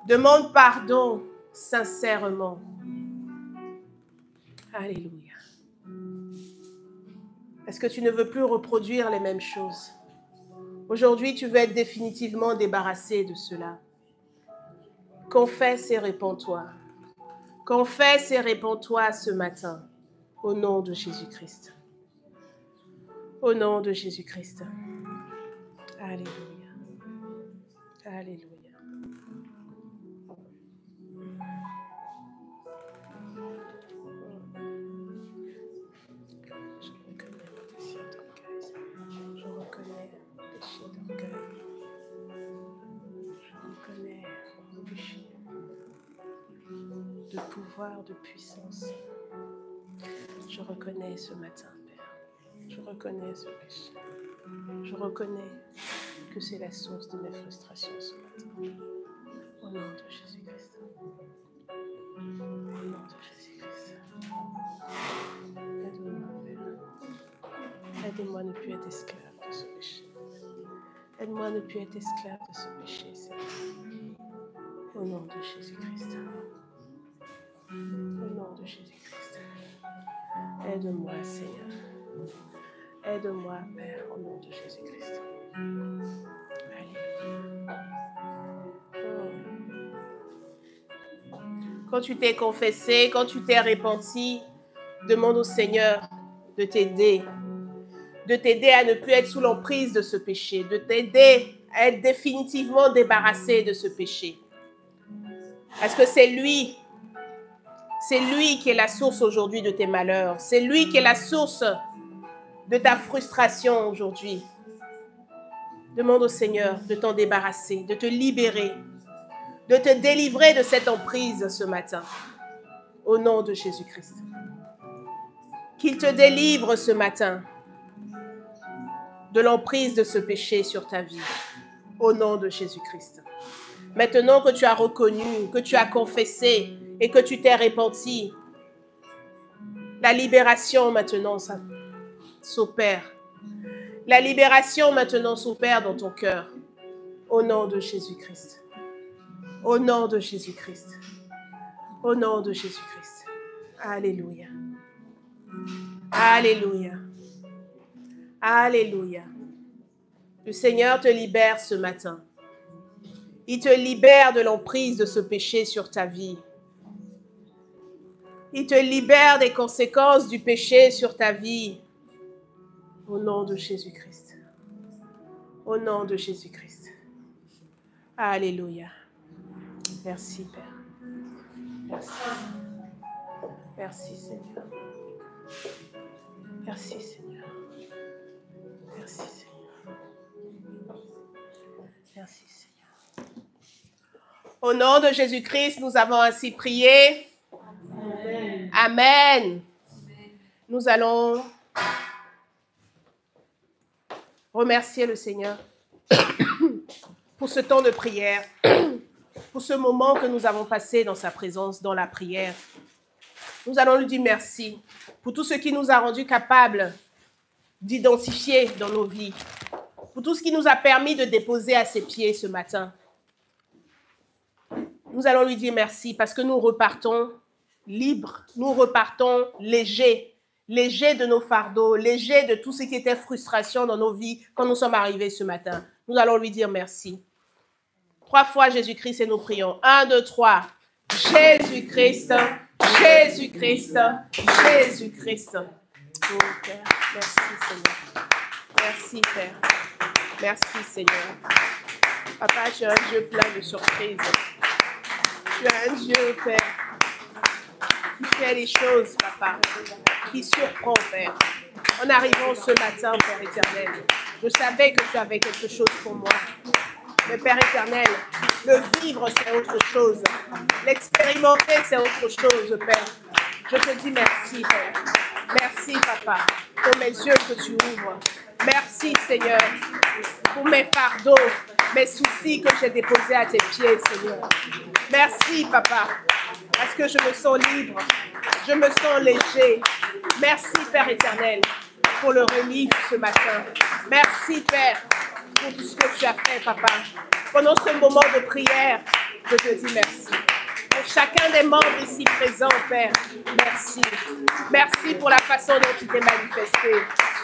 Demande pardon sincèrement. Alléluia. Est-ce que tu ne veux plus reproduire les mêmes choses? Aujourd'hui, tu veux être définitivement débarrassé de cela. Confesse et répands-toi. Confesse et répands-toi ce matin, au nom de Jésus-Christ. Au nom de Jésus-Christ. Alléluia. Alléluia. Je reconnais mon péché d'orgueil. Je reconnais mon péché de pouvoir, de puissance. Je reconnais ce matin, Père. Je reconnais ce péché. Je reconnais que c'est la source de mes frustrations ce matin. Au nom de Jésus-Christ. Au nom de Jésus-Christ. Aide-moi, Père. Aide-moi à ne plus être esclave de ce péché. Aide-moi à ne plus être esclave de ce péché, Seigneur. Au nom de Jésus-Christ. Au nom de Jésus-Christ. Aide-moi, Seigneur. Aide-moi, Père, au nom de Jésus-Christ. Alléluia. Quand tu t'es confessé, quand tu t'es repenti, demande au Seigneur de t'aider. De t'aider à ne plus être sous l'emprise de ce péché. De t'aider à être définitivement débarrassé de ce péché. Parce que c'est lui qui est la source aujourd'hui de tes malheurs. C'est lui qui est la source de ta frustration aujourd'hui. Demande au Seigneur de t'en débarrasser, de te libérer, de te délivrer de cette emprise ce matin. Au nom de Jésus-Christ. Qu'il te délivre ce matin de l'emprise de ce péché sur ta vie. Au nom de Jésus-Christ. Maintenant que tu as reconnu, que tu as confessé et que tu t'es repenti, la libération maintenant s'opère. La libération maintenant s'opère dans ton cœur. Au nom de Jésus-Christ. Au nom de Jésus-Christ. Au nom de Jésus-Christ. Alléluia. Alléluia. Alléluia. Le Seigneur te libère ce matin. Il te libère de l'emprise de ce péché sur ta vie. Il te libère des conséquences du péché sur ta vie. Au nom de Jésus-Christ. Au nom de Jésus-Christ. Alléluia. Merci, Père. Merci. Merci, Seigneur. Merci, Seigneur. Merci, Seigneur. Merci, Seigneur. Au nom de Jésus-Christ, nous avons ainsi prié. Amen. Amen. Nous allons remercier le Seigneur pour ce temps de prière, pour ce moment que nous avons passé dans sa présence, dans la prière. Nous allons lui dire merci pour tout ce qui nous a rendus capables d'identifier dans nos vies, pour tout ce qui nous a permis de déposer à ses pieds ce matin. Nous allons lui dire merci parce que nous repartons libres, nous repartons légers de nos fardeaux, légers de tout ce qui était frustration dans nos vies quand nous sommes arrivés ce matin. Nous allons lui dire merci. 3 fois Jésus-Christ et nous prions. 1, 2, 3. Jésus-Christ, Jésus-Christ, Jésus-Christ. Oh Père, merci Seigneur. Merci Père. Merci Seigneur. Papa, tu es un Dieu plein de surprises. Tu es un Dieu, Père, qui fait les choses, Papa, qui surprend, Père. En arrivant ce matin, Père éternel, je savais que tu avais quelque chose pour moi. Mais Père éternel, le vivre, c'est autre chose. L'expérimenter, c'est autre chose, Père. Je te dis merci, Père. Merci, Papa, pour mes yeux que tu ouvres. Merci, Seigneur, pour mes fardeaux, mes soucis que j'ai déposés à tes pieds, Seigneur. Merci, Papa, parce que je me sens libre, je me sens léger. Merci, Père éternel, pour le remis ce matin. Merci, Père, pour tout ce que tu as fait, Papa. Pendant ce moment de prière, je te dis merci. Pour chacun des membres ici présents, Père, merci. Merci pour la façon dont tu t'es manifesté.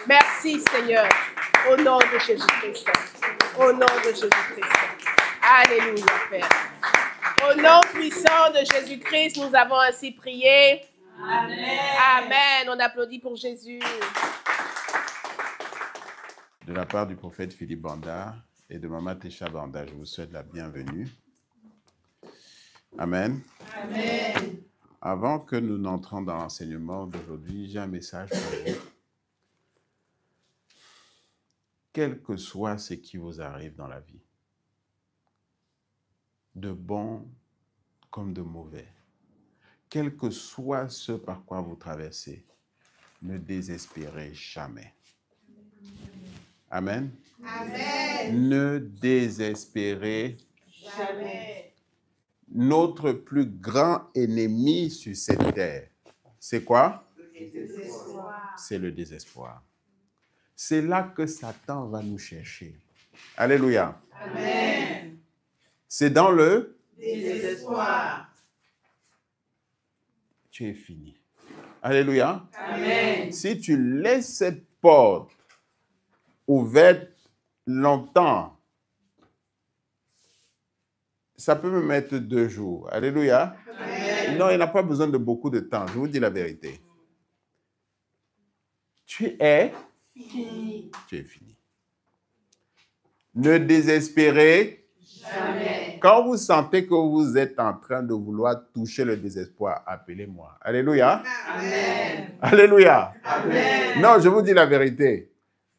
Merci, Seigneur, au nom de Jésus-Christ. Au nom de Jésus-Christ. Alléluia, Père. Au nom puissant de Jésus-Christ, nous avons ainsi prié. Amen. Amen. On applaudit pour Jésus. De la part du prophète Philippe Banda et de Maman Técha Banda, je vous souhaite la bienvenue. Amen. Amen. Avant que nous n'entrons dans l'enseignement d'aujourd'hui, j'ai un message pour vous. Quel que soit ce qui vous arrive dans la vie, de bon comme de mauvais, quel que soit ce par quoi vous traversez, ne désespérez jamais. Amen. Amen. Ne désespérez Jamais. Notre plus grand ennemi sur cette terre, c'est quoi? C'est le désespoir. C'est là que Satan va nous chercher. Alléluia. Amen. C'est dans le Désespoir. tu es fini. Alléluia. Amen. Si tu laisses cette porte ouverte longtemps, ça peut me mettre 2 jours. Alléluia. Amen. Non, il n'a pas besoin de beaucoup de temps. Je vous dis la vérité. Tu es Fini. fini. Ne désespérez Jamais. Quand vous sentez que vous êtes en train de vouloir toucher le désespoir, appelez-moi. Alléluia. Amen. Alléluia. Amen. Non, je vous dis la vérité.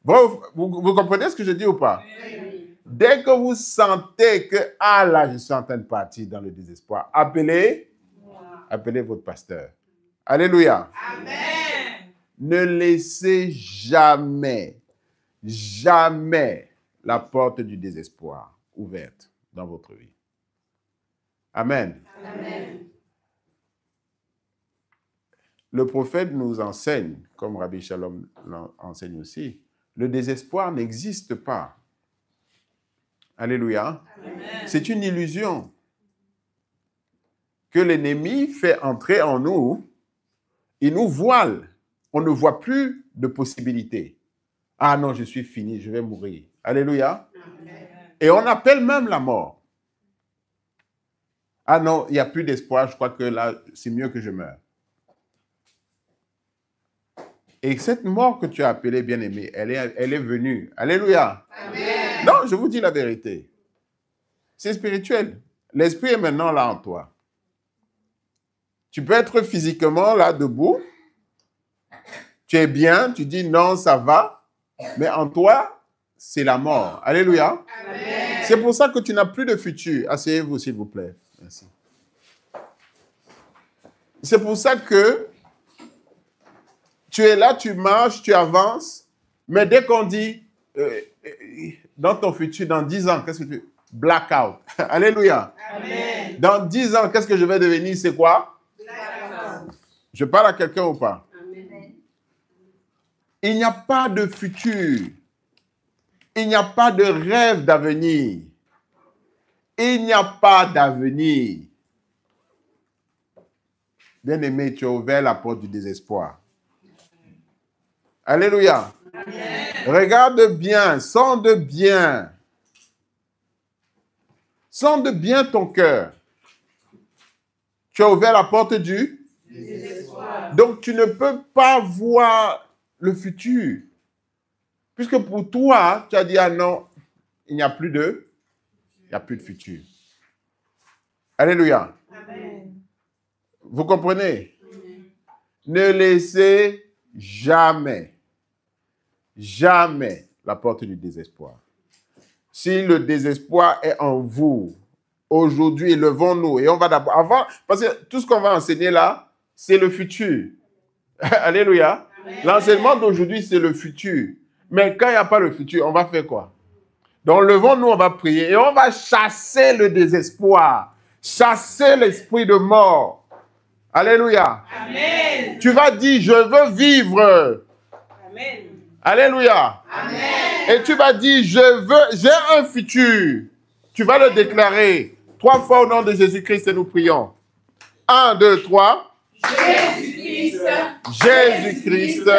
Vous comprenez ce que je dis ou pas? Oui. Dès que vous sentez que, ah là, je suis en train de partir dans le désespoir, appelez votre pasteur. Alléluia. Amen. Ne laissez jamais, jamais la porte du désespoir ouverte dans votre vie. Amen. Amen. Le prophète nous enseigne, comme Rabbi Shalom l'enseigne aussi, le désespoir n'existe pas. Alléluia. Amen. C'est une illusion que l'ennemi fait entrer en nous. Il nous voile. On ne voit plus de possibilités. Ah non, je suis fini, je vais mourir. Alléluia. Amen. Et on appelle même la mort. Ah non, il n'y a plus d'espoir, je crois que là, c'est mieux que je meure. Et cette mort que tu as appelée bien-aimée, elle est venue. Alléluia. Amen. Non, je vous dis la vérité. C'est spirituel. L'esprit est maintenant là en toi. Tu peux être physiquement là, debout. Tu es bien, tu dis non, ça va. Mais en toi, c'est la mort. Alléluia. Amen. C'est pour ça que tu n'as plus de futur. Asseyez-vous, s'il vous plaît. Merci. C'est pour ça que tu es là, tu marches, tu avances, mais dès qu'on dit, dans ton futur, dans 10 ans, qu'est-ce que tu... Blackout. Alléluia. Amen. Dans 10 ans, qu'est-ce que je vais devenir? C'est quoi? Blackout. Je parle à quelqu'un ou pas? Amen. Il n'y a pas de futur. Il n'y a pas de rêve d'avenir. Il n'y a pas d'avenir. Bien-aimé, tu as ouvert la porte du désespoir. Alléluia. Amen. Regarde bien, sonde bien. Sonde bien ton cœur. Tu as ouvert la porte du Désespoir. Donc, tu ne peux pas voir le futur. Puisque pour toi, tu as dit, ah non, il n'y a plus de futur. Alléluia. Amen. Vous comprenez? Ne laissez jamais la porte du désespoir. Si le désespoir est en vous, aujourd'hui, levons-nous et on va d'abord, avant, parce que tout ce qu'on va enseigner là, c'est le futur. Alléluia. L'enseignement d'aujourd'hui, c'est le futur. Mais quand il n'y a pas le futur, on va faire quoi? Donc, levons-nous, on va prier et on va chasser le désespoir, chasser l'esprit de mort. Alléluia. Amen. Tu vas dire, je veux vivre. Amen. Alléluia. Amen. Et tu vas dire, j'ai un futur. Tu vas le déclarer 3 fois au nom de Jésus-Christ et nous prions. 1, 2, 3. Jésus-Christ. Jésus-Christ.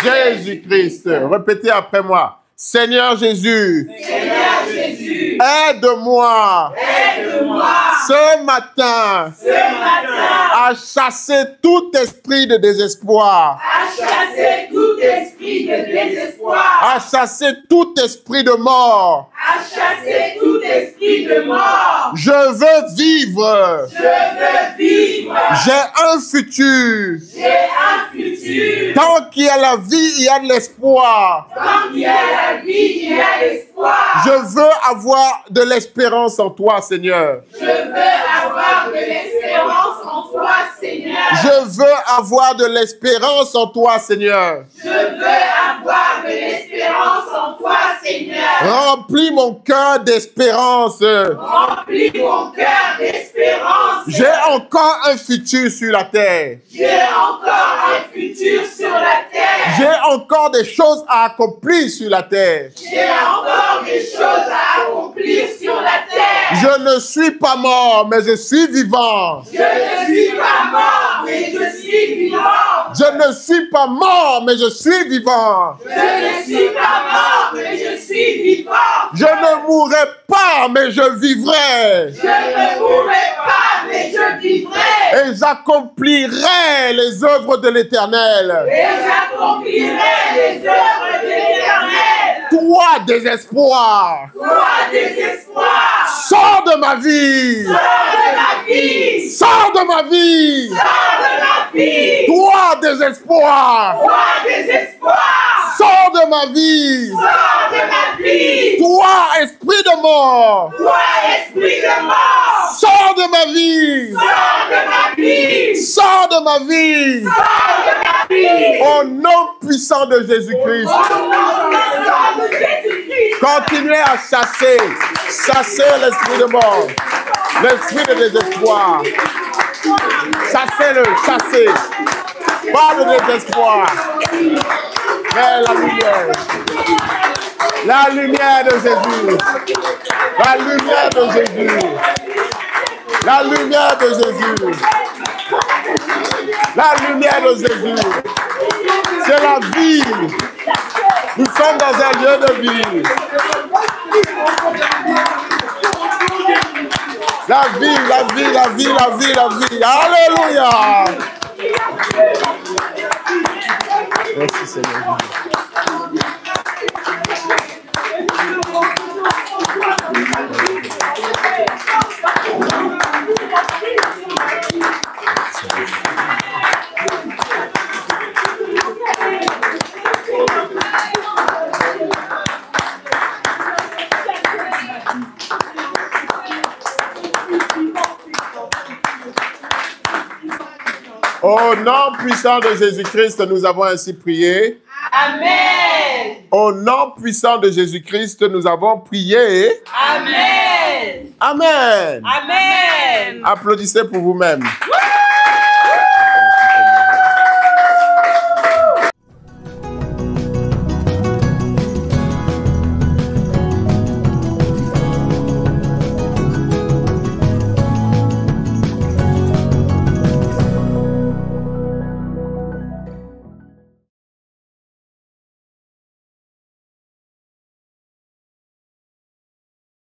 Jésus-Christ. Répétez après moi. Seigneur Jésus. Seigneur Jésus. Aide-moi. Aide-moi. Ce matin. Ce matin. À chasser tout esprit de désespoir. À chasser tout esprit de désespoir. À chasser tout esprit de mort. À chasser tout esprit de mort. Je veux vivre. Je veux vivre. J'ai un futur. J'ai un futur. Tant qu'il y a la vie, il y a de l'espoir. Tant qu'il y a la vie, il y a l'espoir. Je veux avoir de l'espérance en toi, Seigneur. Je veux avoir de l'espérance en toi, Seigneur. Je veux avoir de l'espérance en toi, Seigneur. Je veux avoir de l'espérance en toi, Seigneur. Remplis mon cœur d'espérance. Remplis mon cœur d'espérance. J'ai encore un futur sur la terre. J'ai encore un futur sur la terre. J'ai encore des choses à accomplir sur la terre. J'ai encore des choses à accomplir sur la terre. Je ne suis pas mort, mais je suis vivant. Je ne suis pas mort, mais je suis vivant. Je ne suis pas mort, mais je suis vivant. Je ne suis pas mort, mais je suis vivant. Je ne mourrai pas, mais je vivrai. Je ne mourrai pas, mais je vivrai. Et j'accomplirai les œuvres de l'Éternel. Et j'accomplirai les œuvres de l'Éternel. Toi, désespoir, Toi, désespoir. sors de ma vie. Sors de ma vie. Sors de ma vie. Sors de ma vie. Toi, désespoir, Toi, désespoir. sors de ma vie. Sors de ma vie. Toi, esprit de mort, Toi, esprit de mort. sors de ma vie. Sors de ma vie. Sors de ma vie. Sors de ma vie. Au nom puissant de Jésus-Christ. Au nom puissant de Jésus-Christ. Continuez à chasser l'esprit de mort, l'esprit de désespoir. Chassez-le, chassez. Pas de désespoir, mais la lumière de Jésus, la lumière de Jésus, la lumière de Jésus, la lumière de Jésus. C'est la vie. Nous sommes dans un lieu de vie. La vie, la vie, la vie, la vie, la vie. Alléluia. Merci Seigneur. Au nom puissant de Jésus-Christ, nous avons ainsi prié. Amen. Au nom puissant de Jésus-Christ, nous avons prié. Amen. Amen. Amen. Applaudissez pour vous-même.